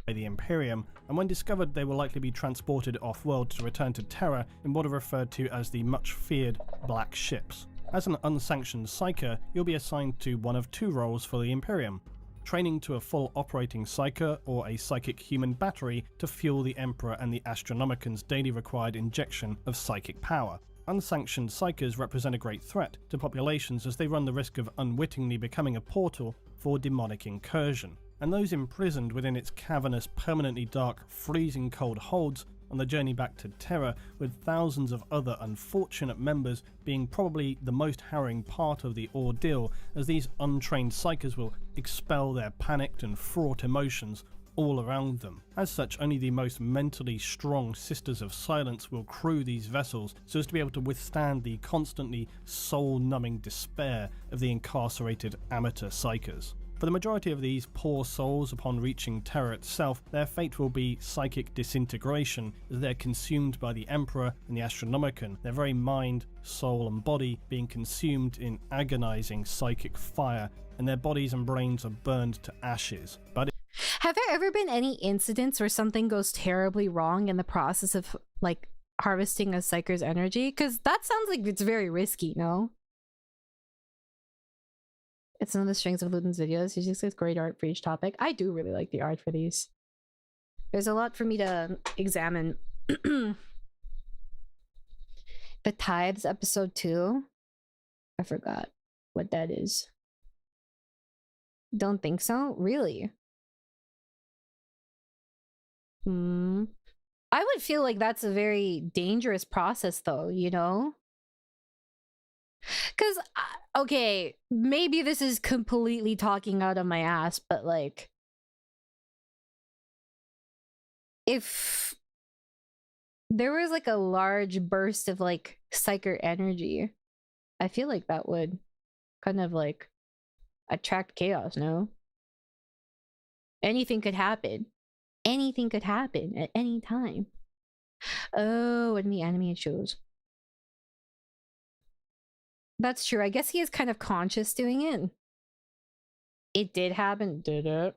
by the Imperium, and when discovered they will likely be transported off-world to return to Terra in what are referred to as the much-feared Black Ships. As an unsanctioned psyker, you'll be assigned to one of two roles for the Imperium: training to a full operating psyker or a psychic human battery to fuel the Emperor and the Astronomican's daily required injection of psychic power. Unsanctioned psykers represent a great threat to populations as they run the risk of unwittingly becoming a portal for demonic incursion, and those imprisoned within its cavernous, permanently dark, freezing cold holds on the journey back to Terra, with thousands of other unfortunate members being probably the most harrowing part of the ordeal, as these untrained psykers will expel their panicked and fraught emotions all around them. As such, only the most mentally strong Sisters of Silence will crew these vessels so as to be able to withstand the constantly soul-numbing despair of the incarcerated amateur psykers. For the majority of these poor souls, upon reaching Terra itself, their fate will be psychic disintegration as they're consumed by the Emperor and the Astronomican, their very mind, soul and body being consumed in agonizing psychic fire, and their bodies and brains are burned to ashes. But have there ever been any incidents where something goes terribly wrong in the process of, like, harvesting a psyker's energy? Because that sounds like it's very risky, no? It's one of the strengths of Luden's videos. He just gets great art for each topic. I do really like the art for these. There's a lot for me to examine. The Tithes episode 2. I forgot what that is. Don't think so? Really? I would feel like that's a very dangerous process though, you know? Because, okay, maybe this is completely talking out of my ass, but like, if there was like a large burst of like psyker energy, I feel like that would kind of like attract chaos, no? Anything could happen. Anything could happen at any time. Oh, and the animated shows. That's true. I guess he is kind of conscious doing it. It did happen, did it?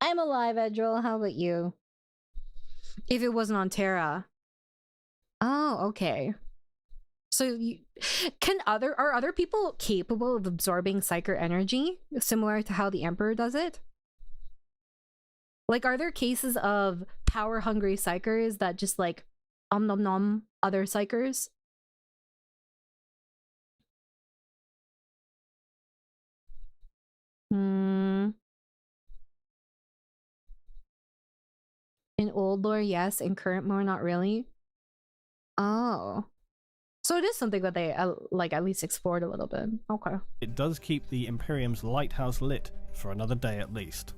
I'm alive, Edril. How about you? If it wasn't on Terra. Oh, okay. So are other people capable of absorbing psyker energy similar to how the Emperor does it? Like, are there cases of power-hungry psykers that just like nom nom other psykers? In old lore, yes. In current lore, not really. Oh. So it is something that they, like, at least explored a little bit. Okay. It does keep the Imperium's lighthouse lit for another day at least.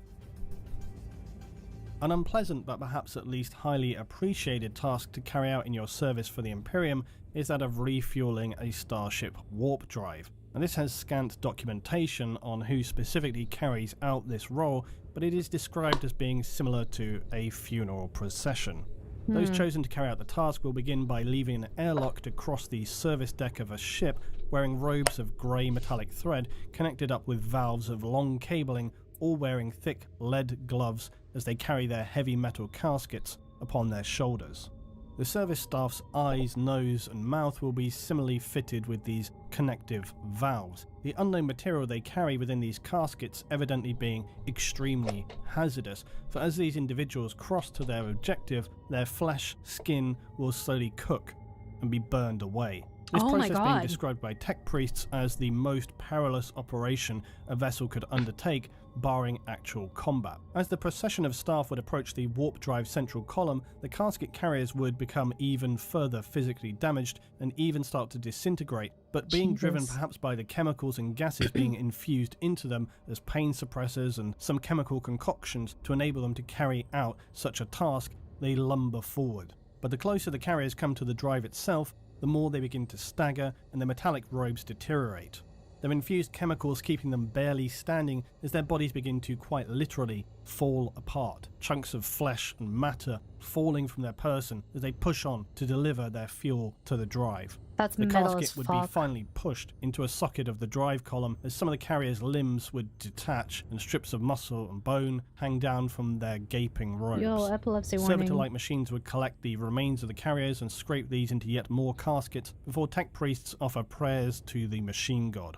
An unpleasant but perhaps at least highly appreciated task to carry out in your service for the Imperium is that of refueling a starship warp drive. And this has scant documentation on who specifically carries out this role, but it is described as being similar to a funeral procession. Those chosen to carry out the task will begin by leaving an airlock to cross the service deck of a ship, wearing robes of grey metallic thread connected up with valves of long cabling, all wearing thick lead gloves as they carry their heavy metal caskets upon their shoulders. The service staff's eyes, nose and mouth will be similarly fitted with these connective valves, the unknown material they carry within these caskets evidently being extremely hazardous, for as these individuals cross to their objective, their flesh, skin will slowly cook and be burned away. This process being described by tech priests as the most perilous operation a vessel could undertake, barring actual combat. As the procession of staff would approach the warp drive central column, the casket carriers would become even further physically damaged and even start to disintegrate, but being driven perhaps by the chemicals and gases being infused into them as pain suppressors and some chemical concoctions to enable them to carry out such a task, they lumber forward. But the closer the carriers come to the drive itself, the more they begin to stagger and their metallic robes deteriorate. Their infused chemicals keeping them barely standing as their bodies begin to quite literally fall apart, chunks of flesh and matter falling from their person as they push on to deliver their fuel to the drive. The casket would be finally pushed into a socket of the drive column as some of the carrier's limbs would detach and strips of muscle and bone hang down from their gaping robes. Yo, epilepsy warning. Servitor-like machines would collect the remains of the carriers and scrape these into yet more caskets before tech priests offer prayers to the machine god.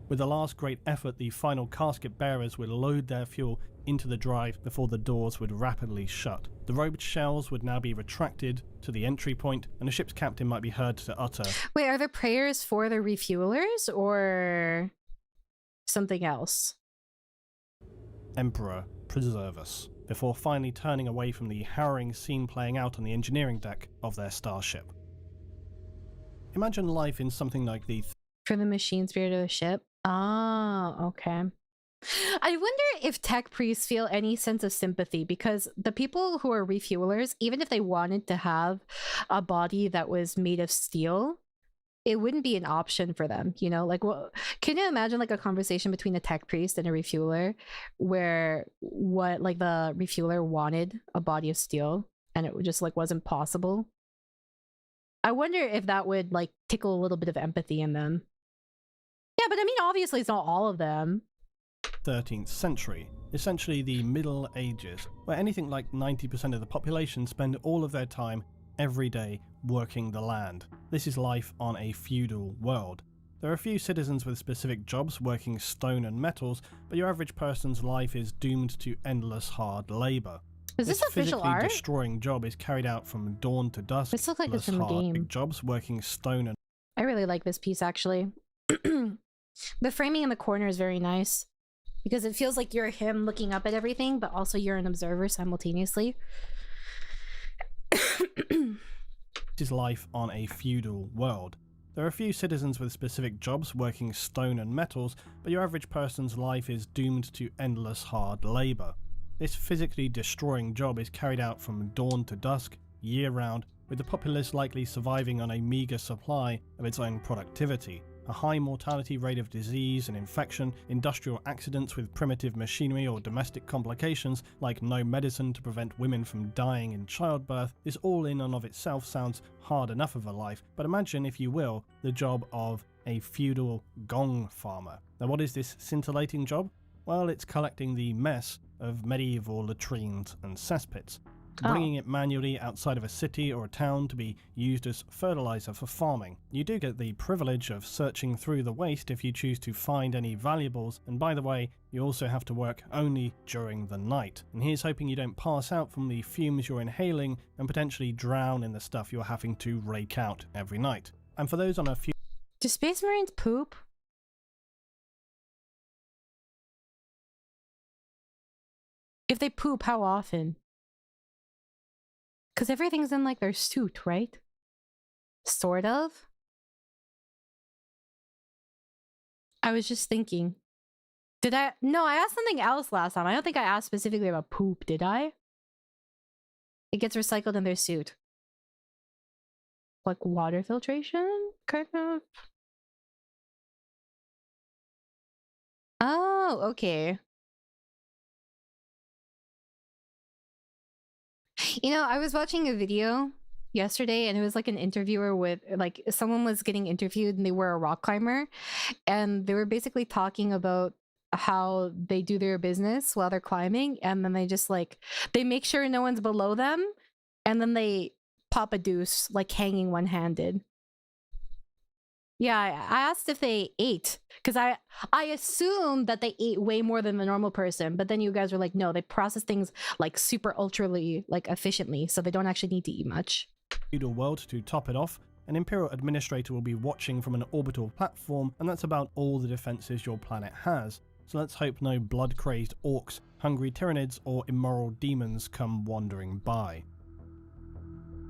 With the last great effort, the final casket bearers would load their fuel into the drive before the doors would rapidly shut. The robed shells would now be retracted to the entry point, and the ship's captain might be heard to utter, "Wait, are the prayers for the refuelers or something else?" "Emperor, preserve us," before finally turning away from the harrowing scene playing out on the engineering deck of their starship. Imagine life in something like the For the machine spirit of the ship? Ah, okay. I wonder if tech priests feel any sense of sympathy, because the people who are refuelers, even if they wanted to have a body that was made of steel, it wouldn't be an option for them, you know? Like, well, can you imagine like a conversation between a tech priest and a refueler where the refueler wanted a body of steel and it just like wasn't possible? I wonder if that would like tickle a little bit of empathy in them. Yeah, but I mean, obviously it's not all of them. 13th century, essentially the Middle Ages, where anything like 90% of the population spend all of their time every day working the land. This is life on a feudal world. There are a few citizens with specific jobs working stone and metals, but your average person's life is doomed to endless hard labour. Is this official art? This destroying job is carried out from dawn to dusk. This looks like it's from the game. Jobs working stone and... I really like this piece, actually. The framing in the corner is very nice, because it feels like you're him looking up at everything, but also you're an observer simultaneously. This is life on a feudal world. There are a few citizens with specific jobs working stone and metals, but your average person's life is doomed to endless hard labour. This physically destroying job is carried out from dawn to dusk, year-round, with the populace likely surviving on a meagre supply of its own productivity. A high mortality rate of disease and infection, industrial accidents with primitive machinery or domestic complications like no medicine to prevent women from dying in childbirth. This all in and of itself sounds hard enough of a life, but imagine, if you will, the job of a feudal gong farmer. Now, what is this scintillating job? Well, it's collecting the mess of medieval latrines and cesspits, bringing it manually outside of a city or a town to be used as fertilizer for farming. You do get the privilege of searching through the waste if you choose to find any valuables, and by the way, you also have to work only during the night. And here's hoping you don't pass out from the fumes you're inhaling and potentially drown in the stuff you're having to rake out every night. And for those on a few... Do Space Marines poop? If they poop, how often? Because everything's in like their suit, right? Sort of. I was just thinking. Did I? No, I asked something else last time. I don't think I asked specifically about poop, did I? It gets recycled in their suit. Like water filtration, kind of. Oh, okay. You know, I was watching a video yesterday and it was like an interviewer with like someone was getting interviewed and they were a rock climber and they were basically talking about how they do their business while they're climbing and then they just like they make sure no one's below them and then they pop a deuce like hanging one-handed. Yeah, I asked if they ate because I assumed that they ate way more than the normal person, but then you guys were like, no, they process things like super ultrally like efficiently, so they don't actually need to eat much. Feudal world to top it off. An Imperial administrator will be watching from an orbital platform, and that's about all the defenses your planet has. So let's hope no blood-crazed orcs, hungry tyranids, or immoral demons come wandering by.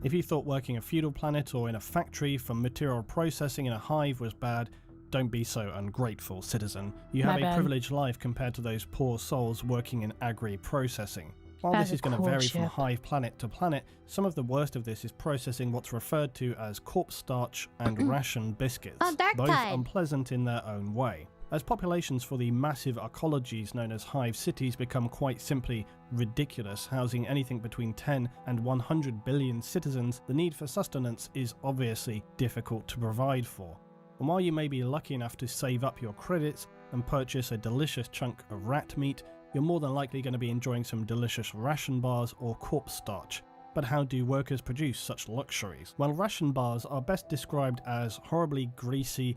If you thought working a feudal planet or in a factory for material processing in a hive was bad, don't be so ungrateful, citizen. You have a privileged life compared to those poor souls working in agri-processing. While this is going to vary from hive planet to planet, some of the worst of this is processing what's referred to as corpse starch and ration biscuits, both unpleasant in their own way. As populations for the massive ecologies known as hive cities become quite simply ridiculous, housing anything between 10 and 100 billion citizens, the need for sustenance is obviously difficult to provide for. And while you may be lucky enough to save up your credits and purchase a delicious chunk of rat meat, you're more than likely going to be enjoying some delicious ration bars or corpse starch. But how do workers produce such luxuries? Well, ration bars are best described as horribly greasy,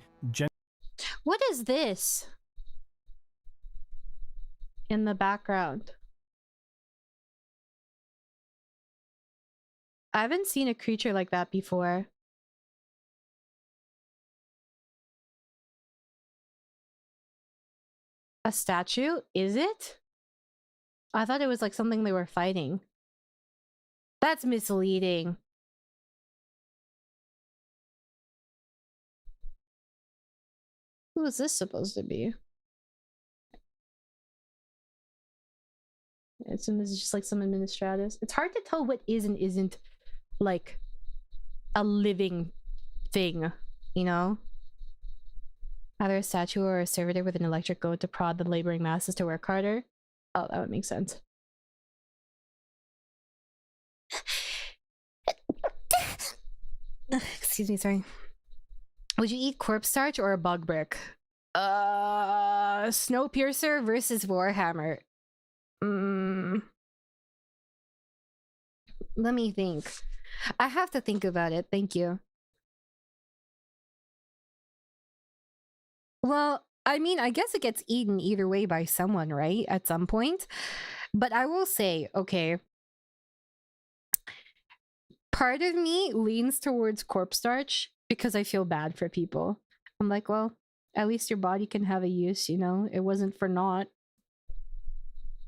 What is this in the background? I haven't seen a creature like that before. A statue? Is it? I thought it was like something they were fighting. That's misleading. Who is this supposed to be? It's just like some administrators. It's hard to tell what is and isn't like a living thing, you know? Either a statue or a servitor with an electric goad to prod the laboring masses to work harder. Oh, that would make sense. Excuse me, sorry. Would you eat corpse starch or a bug brick? Snowpiercer versus Warhammer. Let me think. I have to think about it. Thank you. Well, I mean, I guess it gets eaten either way by someone, right? At some point. But I will say, okay, part of me leans towards corpse starch because I feel bad for people. I'm like, well, at least your body can have a use, you know? It wasn't for naught.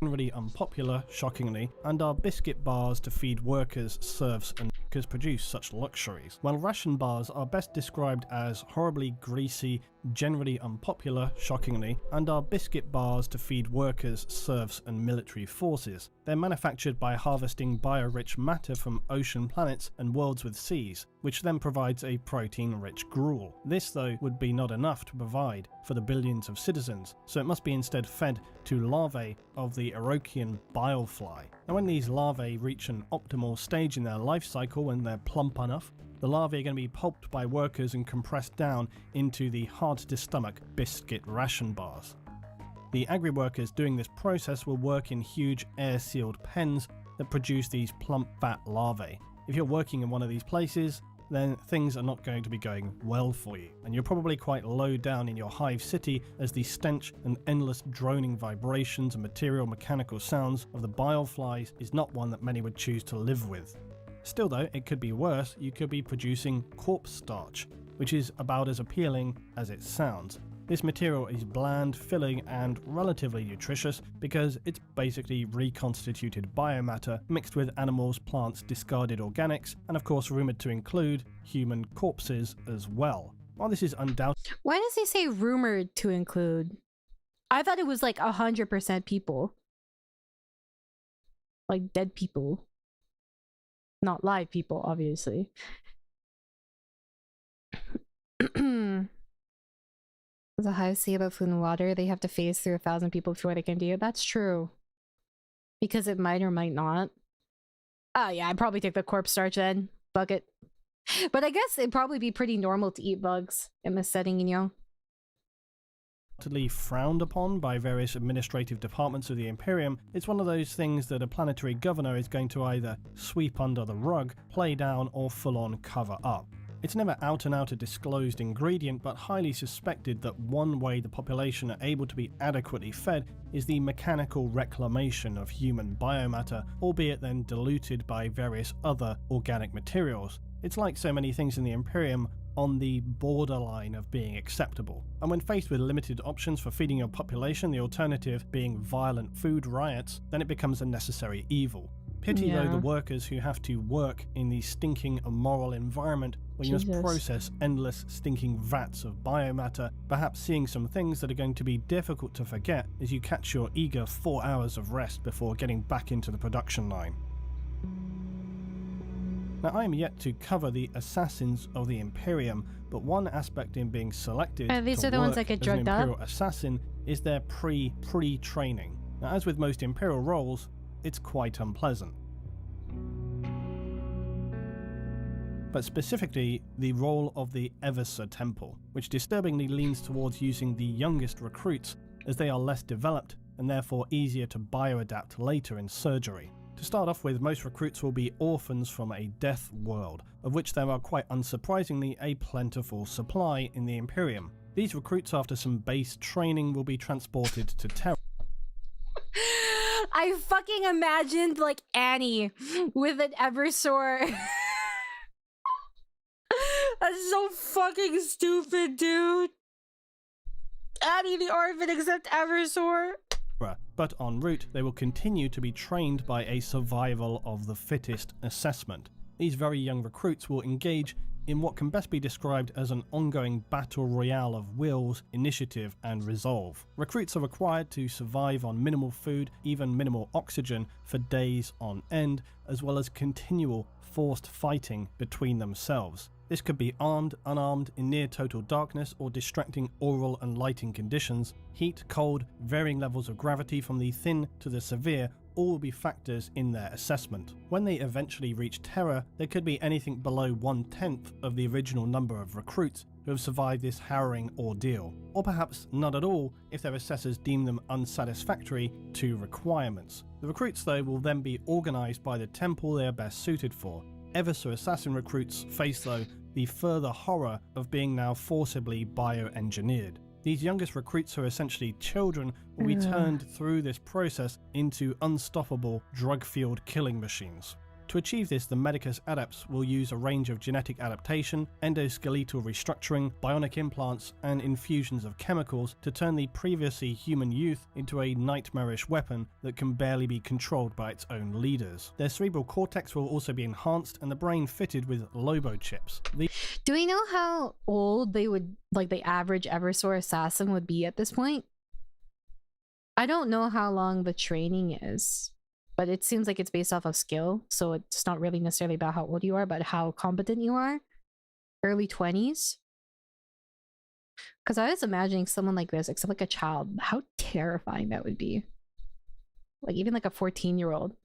Really unpopular, shockingly, and are biscuit bars to feed workers, serfs, and workers produce such luxuries. While ration bars are best described as horribly greasy, generally unpopular, shockingly, and are biscuit bars to feed workers, serfs, and military forces. They're manufactured by harvesting bio-rich matter from ocean planets and worlds with seas, which then provides a protein-rich gruel. This, though, would be not enough to provide for the billions of citizens, so it must be instead fed to larvae of the Aerunia bilefly. And when these larvae reach an optimal stage in their life cycle, when they're plump enough, the larvae are going to be pulped by workers and compressed down into the hard-to-stomach biscuit ration bars. The agri-workers doing this process will work in huge air-sealed pens that produce these plump fat larvae. If you're working in one of these places, then things are not going to be going well for you, and you're probably quite low down in your hive city as the stench and endless droning vibrations and material mechanical sounds of the bileflies is not one that many would choose to live with. Still though, it could be worse. You could be producing corpse starch, which is about as appealing as it sounds. This material is bland, filling, and relatively nutritious because it's basically reconstituted biomatter mixed with animals, plants, discarded organics, and of course rumoured to include human corpses as well. While this is undoubtedly... Why does he say rumoured to include? I thought it was like 100% people. Like dead people. Not live people, obviously. The hive say about food and water, they have to phase through 1,000 people before they can do it. That's true. Because it might or might not. Oh yeah, I'd probably take the corpse starch then. Fuck it. But I guess it'd probably be pretty normal to eat bugs in this setting, you know? Utterly frowned upon by various administrative departments of the Imperium, it's one of those things that a planetary governor is going to either sweep under the rug, play down, or full-on cover up. It's never out and out a disclosed ingredient, but highly suspected that one way the population are able to be adequately fed is the mechanical reclamation of human biomatter, albeit then diluted by various other organic materials. It's like so many things in the Imperium, on the borderline of being acceptable. And when faced with limited options for feeding your population, the alternative being violent food riots, then it becomes a necessary evil. Pity though the workers who have to work in the stinking immoral environment where you must process endless stinking vats of biomatter, perhaps seeing some things that are going to be difficult to forget as you catch your eager 4 hours of rest before getting back into the production line. Now, I am yet to cover the assassins of the Imperium, but one aspect in being selected these to are the ones work that get as an drugged up? Imperial assassin is their pre-training. Now, as with most Imperial roles, it's quite unpleasant. But specifically, the role of the Eversa Temple, which disturbingly leans towards using the youngest recruits as they are less developed and therefore easier to bioadapt later in surgery. To start off with, most recruits will be orphans from a death world, of which there are quite unsurprisingly a plentiful supply in the Imperium. These recruits, after some base training, will be transported to Terra. I fucking imagined like Annie with an Eversor. That's so fucking stupid, dude. Annie the orphan except Eversor. But en route, they will continue to be trained by a survival of the fittest assessment. These very young recruits will engage in what can best be described as an ongoing battle royale of wills, initiative, and resolve. Recruits are required to survive on minimal food, even minimal oxygen, for days on end, as well as continual forced fighting between themselves. This could be armed, unarmed, in near total darkness, or distracting aural and lighting conditions. Heat, cold, varying levels of gravity from the thin to the severe all will be factors in their assessment. When they eventually reach Terra, there could be anything below 1/10 of the original number of recruits who have survived this harrowing ordeal, or perhaps not at all if their assessors deem them unsatisfactory to requirements. The recruits though will then be organised by the temple they are best suited for. Eversa assassin recruits face though the further horror of being now forcibly bioengineered. These youngest recruits, who are essentially children, will be turned through this process into unstoppable drug-fueled killing machines. To achieve this, the Medicus adepts will use a range of genetic adaptation, endoskeletal restructuring, bionic implants, and infusions of chemicals to turn the previously human youth into a nightmarish weapon that can barely be controlled by its own leaders. Their cerebral cortex will also be enhanced and the brain fitted with Lobo chips. Do we know how old they would, like the average Eversor assassin would be at this point? I don't know how long the training is. But it seems like it's based off of skill, so it's not really necessarily about how old you are, but how competent you are. Early 20s. Because I was imagining someone like this, except like a child, how terrifying that would be. Like even like a 14-year-old.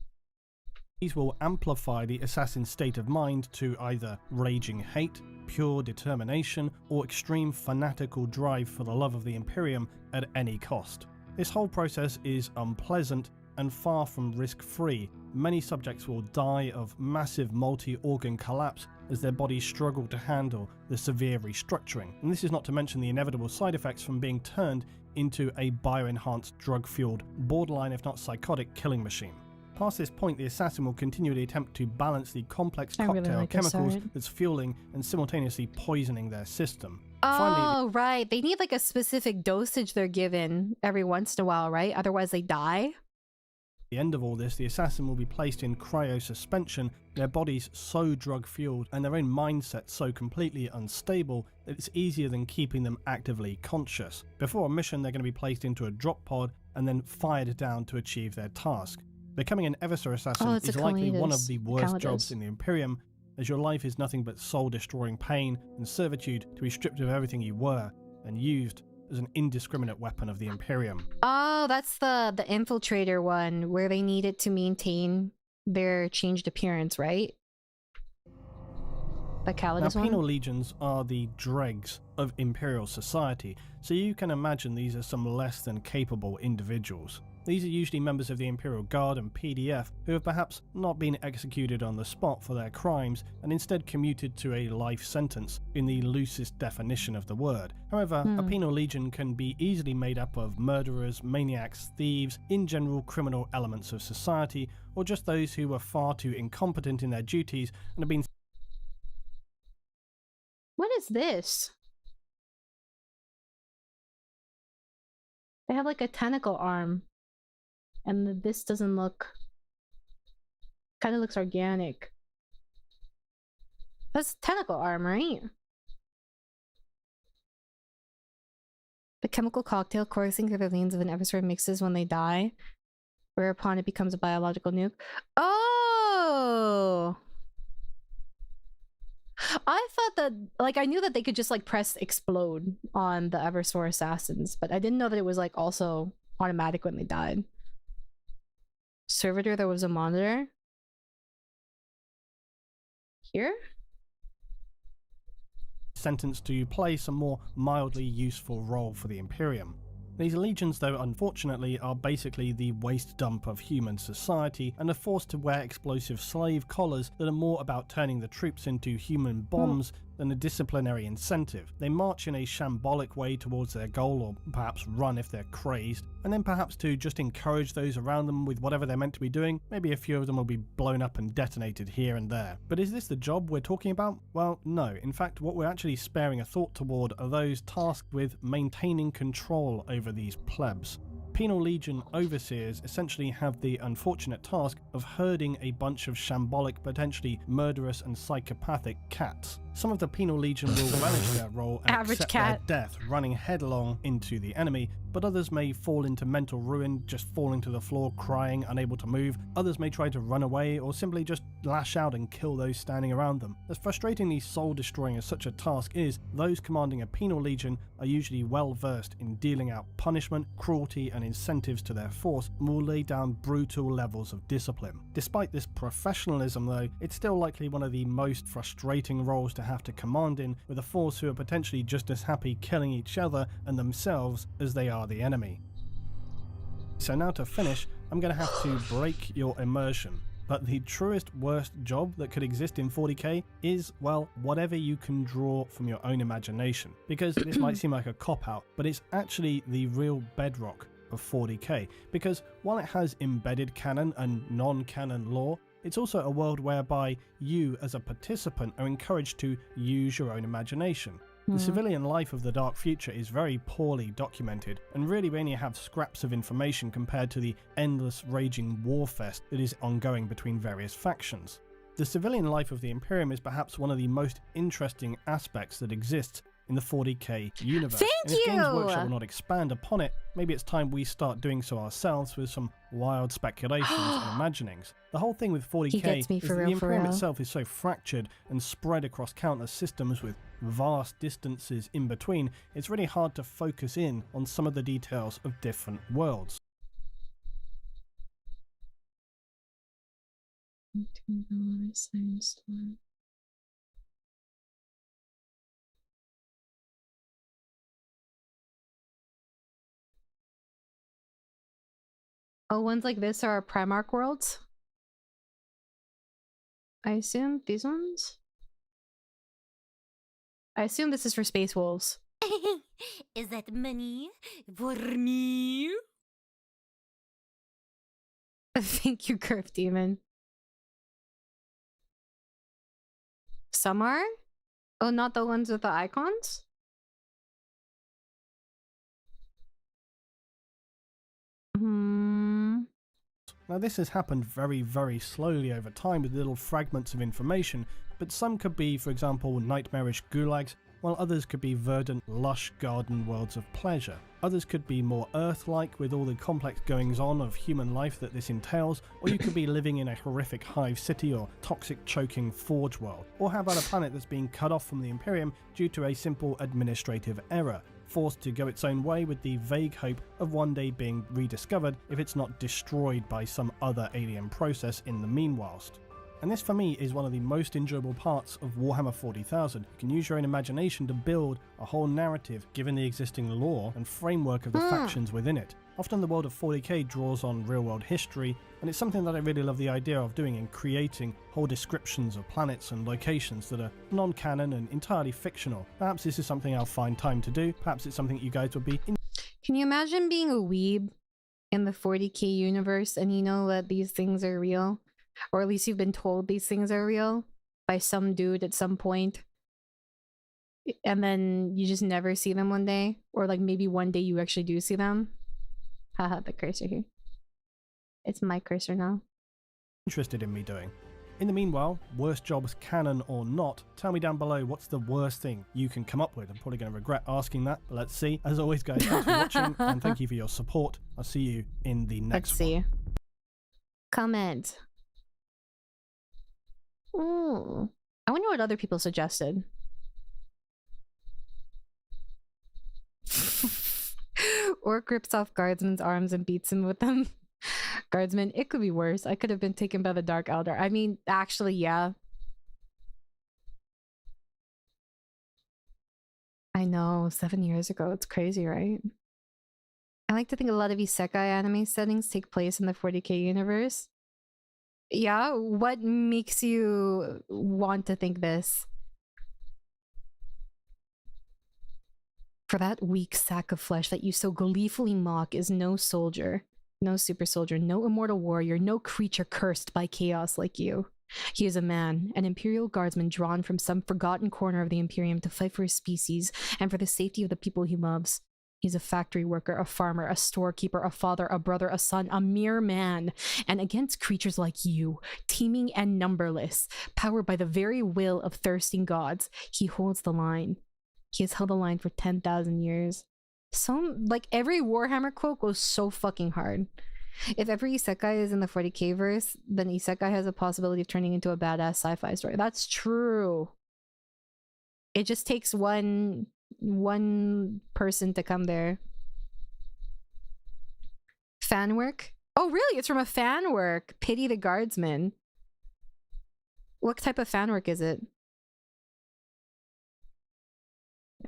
These will amplify the assassin's state of mind to either raging hate, pure determination, or extreme fanatical drive for the love of the Imperium at any cost. This whole process is unpleasant and far from risk-free. Many subjects will die of massive multi-organ collapse as their bodies struggle to handle the severe restructuring. And this is not to mention the inevitable side effects from being turned into a bio-enhanced, drug-fueled, borderline if not psychotic killing machine. Past this point, the assassin will continually attempt to balance the complex cocktail of chemicals that's fueling and simultaneously poisoning their system. Oh, right. They need like a specific dosage they're given every once in a while, right? Otherwise they die. At the end of all this, the assassin will be placed in cryosuspension, their bodies so drug-fueled and their own mindset so completely unstable that it's easier than keeping them actively conscious. Before a mission, they're going to be placed into a drop pod and then fired down to achieve their task. Becoming an Eversor assassin is likely one of the worst jobs in the Imperium, as your life is nothing but soul-destroying pain and servitude to be stripped of everything you were and used as an indiscriminate weapon of the Imperium. Oh, that's the infiltrator one where they needed to maintain their changed appearance, right? The Calidus Now, penal one? legions are the dregs of Imperial society, so you can imagine these are some less than capable individuals. These are usually members of the Imperial Guard and PDF who have perhaps not been executed on the spot for their crimes and instead commuted to a life sentence in the loosest definition of the word. However, a penal legion can be easily made up of murderers, maniacs, thieves, in general criminal elements of society, or just those who were far too incompetent in their duties and have been... What is this? They have like a tentacle arm. And this doesn't look... Kind of looks organic. That's tentacle arm, right? The chemical cocktail coursing through the veins of an episode mixes when they die, whereupon it becomes a biological nuke. Oh! I thought that, like, I knew that they could just, like, press explode on the Eversor assassins, but I didn't know that it was, like, also automatic when they died. Servitor, there was a monitor. Here? sentenced to play some more mildly useful role for the Imperium. These legions, though, unfortunately, are basically the waste dump of human society and are forced to wear explosive slave collars that are more about turning the troops into human bombs than a disciplinary incentive. They march in a shambolic way towards their goal, or perhaps run if they're crazed, and then perhaps to just encourage those around them with whatever they're meant to be doing. Maybe a few of them will be blown up and detonated here and there. But is this the job we're talking about? Well, no. In fact, what we're actually sparing a thought toward are those tasked with maintaining control over these plebs. Penal Legion overseers essentially have the unfortunate task of herding a bunch of shambolic, potentially murderous and psychopathic cats. Some of the Penal Legion will relish their role and Average accept cat. their death running headlong into the enemy, but others may fall into mental ruin, just falling to the floor crying, unable to move. Others may try to run away or simply just lash out and kill those standing around them. As frustratingly soul-destroying as such a task is, those commanding a Penal Legion are usually well versed in dealing out punishment, cruelty and incentives to their force, and will lay down brutal levels of discipline. Despite this professionalism though, it's still likely one of the most frustrating roles to have to command in, with a force who are potentially just as happy killing each other and themselves as they are the enemy. So now to finish, I'm going to have to break your immersion. But the truest worst job that could exist in 40k is, well, whatever you can draw from your own imagination. Because this might seem like a cop-out, but it's actually the real bedrock of 40k. Because while it has embedded canon and non-canon lore, it's also a world whereby you, as a participant, are encouraged to use your own imagination. The civilian life of the Dark Future is very poorly documented, and really we only have scraps of information compared to the endless raging warfest that is ongoing between various factions. The civilian life of the Imperium is perhaps one of the most interesting aspects that exists in the 40k universe. Thank and if Games you! Workshop will not expand upon it, maybe it's time we start doing so ourselves with some wild speculations and imaginings. The whole thing with 40k is that the Imperium itself is so fractured and spread across countless systems with vast distances in between, it's really hard to focus in on some of the details of different worlds. Oh, ones like this are Primarch worlds? I assume these ones? I assume this is for Space Wolves. Is that money for me? Thank you, Curve Demon. Some are? Oh, not the ones with the icons? Now this has happened very, very slowly over time with little fragments of information, but some could be, for example, nightmarish gulags, while others could be verdant, lush garden worlds of pleasure. Others could be more Earth-like with all the complex goings-on of human life that this entails, or you could be living in a horrific hive city or toxic choking forge world. Or how about a planet that's being cut off from the Imperium due to a simple administrative error? forced to go its own way with the vague hope of one day being rediscovered if it's not destroyed by some other alien process in the meanwhile. And this for me is one of the most enjoyable parts of Warhammer 40,000. You can use your own imagination to build a whole narrative given the existing lore and framework of the factions within it. Often the world of 40k draws on real world history, and it's something that I really love the idea of doing in creating whole descriptions of planets and locations that are non-canon and entirely fictional. Perhaps this is something I'll find time to do, perhaps it's something you guys would be Can you imagine being a weeb in the 40k universe and you know that these things are real? Or at least you've been told these things are real by some dude at some point. And then you just never see them one day. Or like maybe one day you actually do see them. Haha, the cursor here. It's my cursor now. interested in me doing. In the meanwhile, worst jobs canon or not, tell me down below what's the worst thing you can come up with. I'm probably going to regret asking that, but let's see. As always guys, thanks for watching and thank you for your support. I'll see you in the next one. Let's see. Comment. I wonder what other people suggested. Orc rips off guardsman's arms and beats him with them. Guardsman, it could be worse. I could have been taken by the Dark Elder. I mean, actually, yeah. I know, 7 years ago. It's crazy, right? I like to think a lot of isekai anime settings take place in the 40k universe. Yeah, what makes you want to think this? For that weak sack of flesh that you so gleefully mock is no soldier, no super soldier, no immortal warrior, no creature cursed by chaos like you. He is a man, an Imperial guardsman drawn from some forgotten corner of the Imperium to fight for his species and for the safety of the people he loves. He's a factory worker, a farmer, a storekeeper, a father, a brother, a son, a mere man. And against creatures like you, teeming and numberless, powered by the very will of thirsting gods, he holds the line. He has held the line for 10,000 years. So, like, every Warhammer quote goes so fucking hard. If every isekai is in the 40k verse, then isekai has a possibility of turning into a badass sci-fi story. That's true. It just takes one person to come there. Fan work? Oh, really? It's from a fan work. Pity the Guardsman. What type of fan work is it?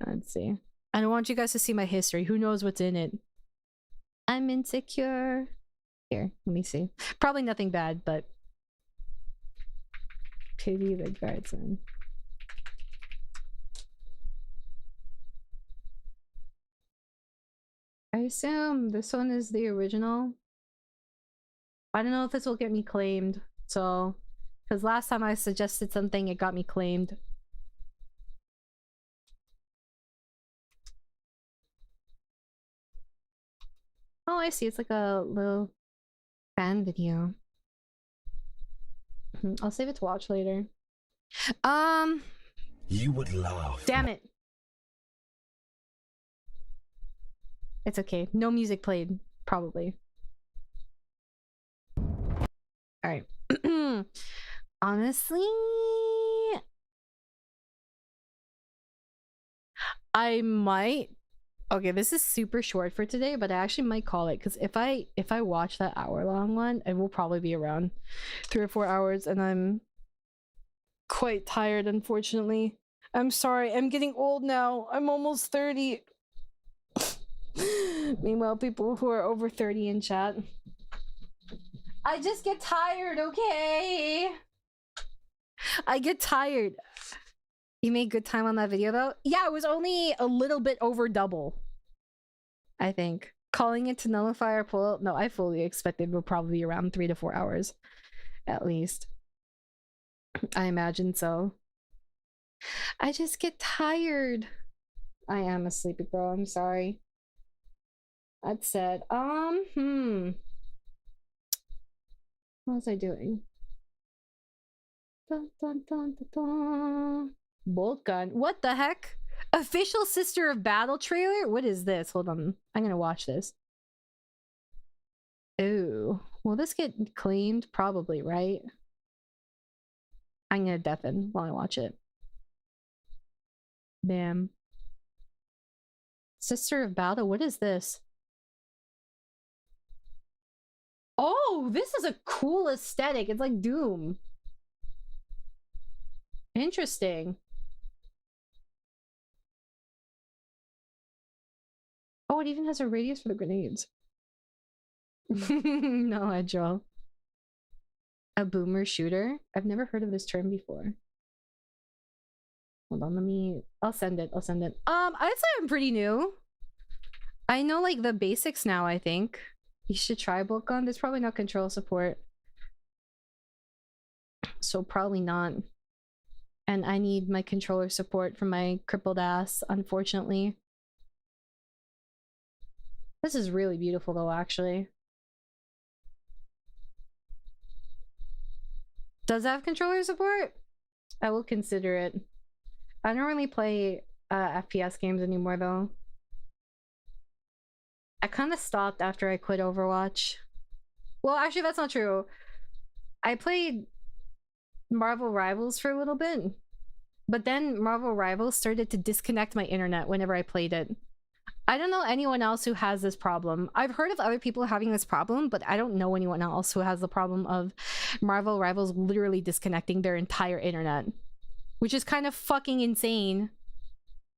Let's see. I don't want you guys to see my history. Who knows what's in it? I'm insecure. Here, let me see. Probably nothing bad, but pity the Guardsman. I assume this one is the original. I don't know if this will get me claimed, so because last time I suggested something, it got me claimed. Oh, I see. It's like a little fan video. I'll save it to watch later. You would laugh. Damn it. It's okay. No music played, probably. Alright. Honestly, I might. Okay, this is super short for today, but I actually might call it because if I watch that hour-long one, it will probably be around 3 or 4 hours, and I'm quite tired, unfortunately. I'm sorry, I'm getting old now. I'm almost 30. Meanwhile, people who are over 30 in chat. I just get tired, okay? I get tired. You made good time on that video, though? Yeah, it was only a little bit over double, I think. Calling it to nullify or pull? No, I fully expected it would probably be around 3 to 4 hours. At least. I imagine so. I just get tired. I am a sleepy girl, I'm sorry. That's sad. What was I doing? Dun, dun, dun, dun, dun. Bolt gun. What the heck? Official Sister of Battle trailer? What is this? Hold on. I'm gonna watch this. Ooh. Will this get claimed? Probably, right? I'm gonna deafen while I watch it. Bam. Sister of Battle, what is this? Oh, this is a cool aesthetic. It's like Doom. Interesting. Oh, it even has a radius for the grenades. No, Agile. A boomer shooter? I've never heard of this term before. Hold on, I'll send it. I'd say I'm pretty new. I know like the basics now, I think. You should try Bokan. There's probably not control support. So probably not. And I need my controller support for my crippled ass, unfortunately. This is really beautiful though, actually. Does it have controller support? I will consider it. I don't really play FPS games anymore though. I kind of stopped after I quit Overwatch. Well, actually that's not true. I played Marvel Rivals for a little bit, but then Marvel Rivals started to disconnect my internet whenever I played it. I don't know anyone else who has this problem. I've heard of other people having this problem, but I don't know anyone else who has the problem of Marvel Rivals literally disconnecting their entire internet. Which is kind of fucking insane.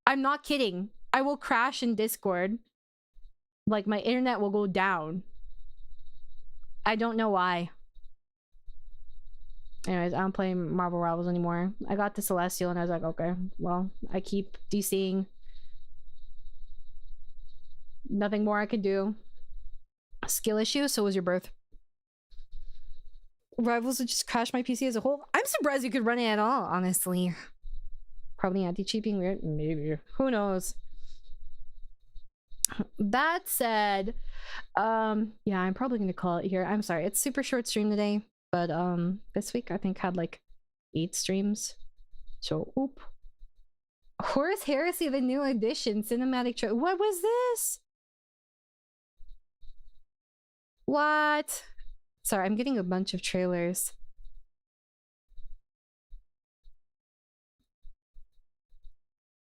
I'm not kidding. I will crash in Discord. Like, my internet will go down. I don't know why. Anyways, I don't play Marvel Rivals anymore. I got the Celestial and I was like, okay, well, I keep DCing. Nothing more I can do. Skill issue, so was your birth. Rivals would just crash my PC as a whole. I'm surprised you could run it at all, honestly. Probably anti-cheating, weird. Maybe. Who knows? That said, yeah, I'm probably gonna call it here. I'm sorry, it's super short stream today, but this week I think had like 8 streams. So, oop. Horus Heresy, the new edition, cinematic trailer. What was this? What? Sorry, I'm getting a bunch of trailers.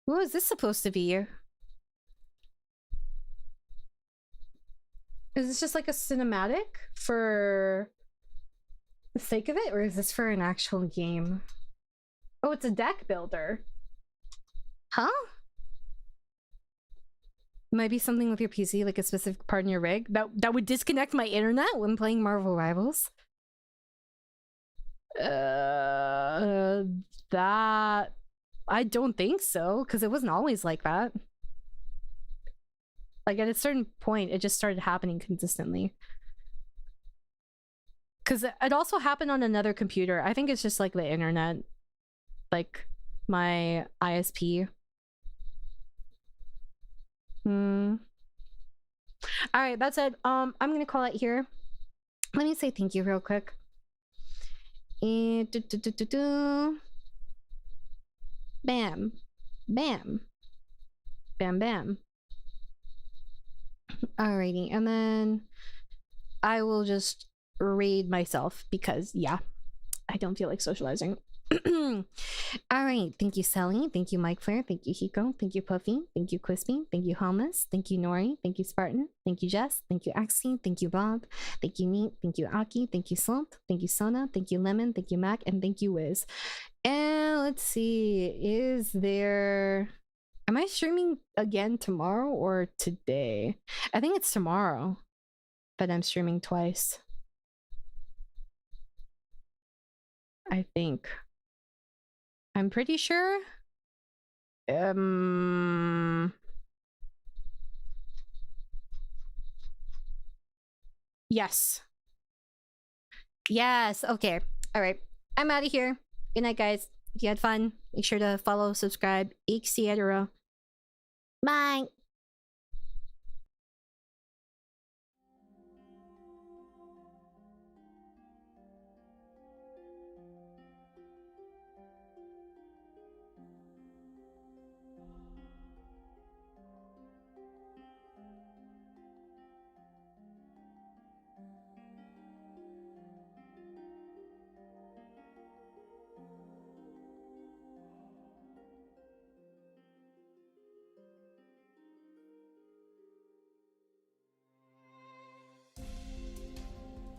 What is this supposed to be? Is this just like a cinematic for the sake of it, or is this for an actual game? Oh, it's a deck builder. Huh? Might be something with your PC, like a specific part in your rig that would disconnect my internet when playing Marvel Rivals. That I don't think so, because it wasn't always like that. Like at a certain point, it just started happening consistently. Because it also happened on another computer. I think it's just like the internet, like my ISP. All right, that's it. I'm gonna call it here. Let me say thank you real quick. And bam, bam, bam, bam. Alrighty, and then I will just read myself because yeah, I don't feel like socializing. All right, thank you Sally, thank you Mike Flair, thank you Hiko, thank you Puffy, thank you Crispy, thank you Hummus, thank you Nori, thank you Spartan, thank you Jess, thank you Axie, thank you Bob, thank you Neat, thank you Aki, thank you Slump, thank you Sona, thank you Lemon, thank you Mac, and thank you Wiz. And let's see, is there... Am I streaming again tomorrow or today? I think it's tomorrow, but I'm streaming twice. I think. I'm pretty sure. Yes. Yes, okay. All right. I'm out of here. Good night, guys. If you had fun, make sure to follow, subscribe. Etc. Bye.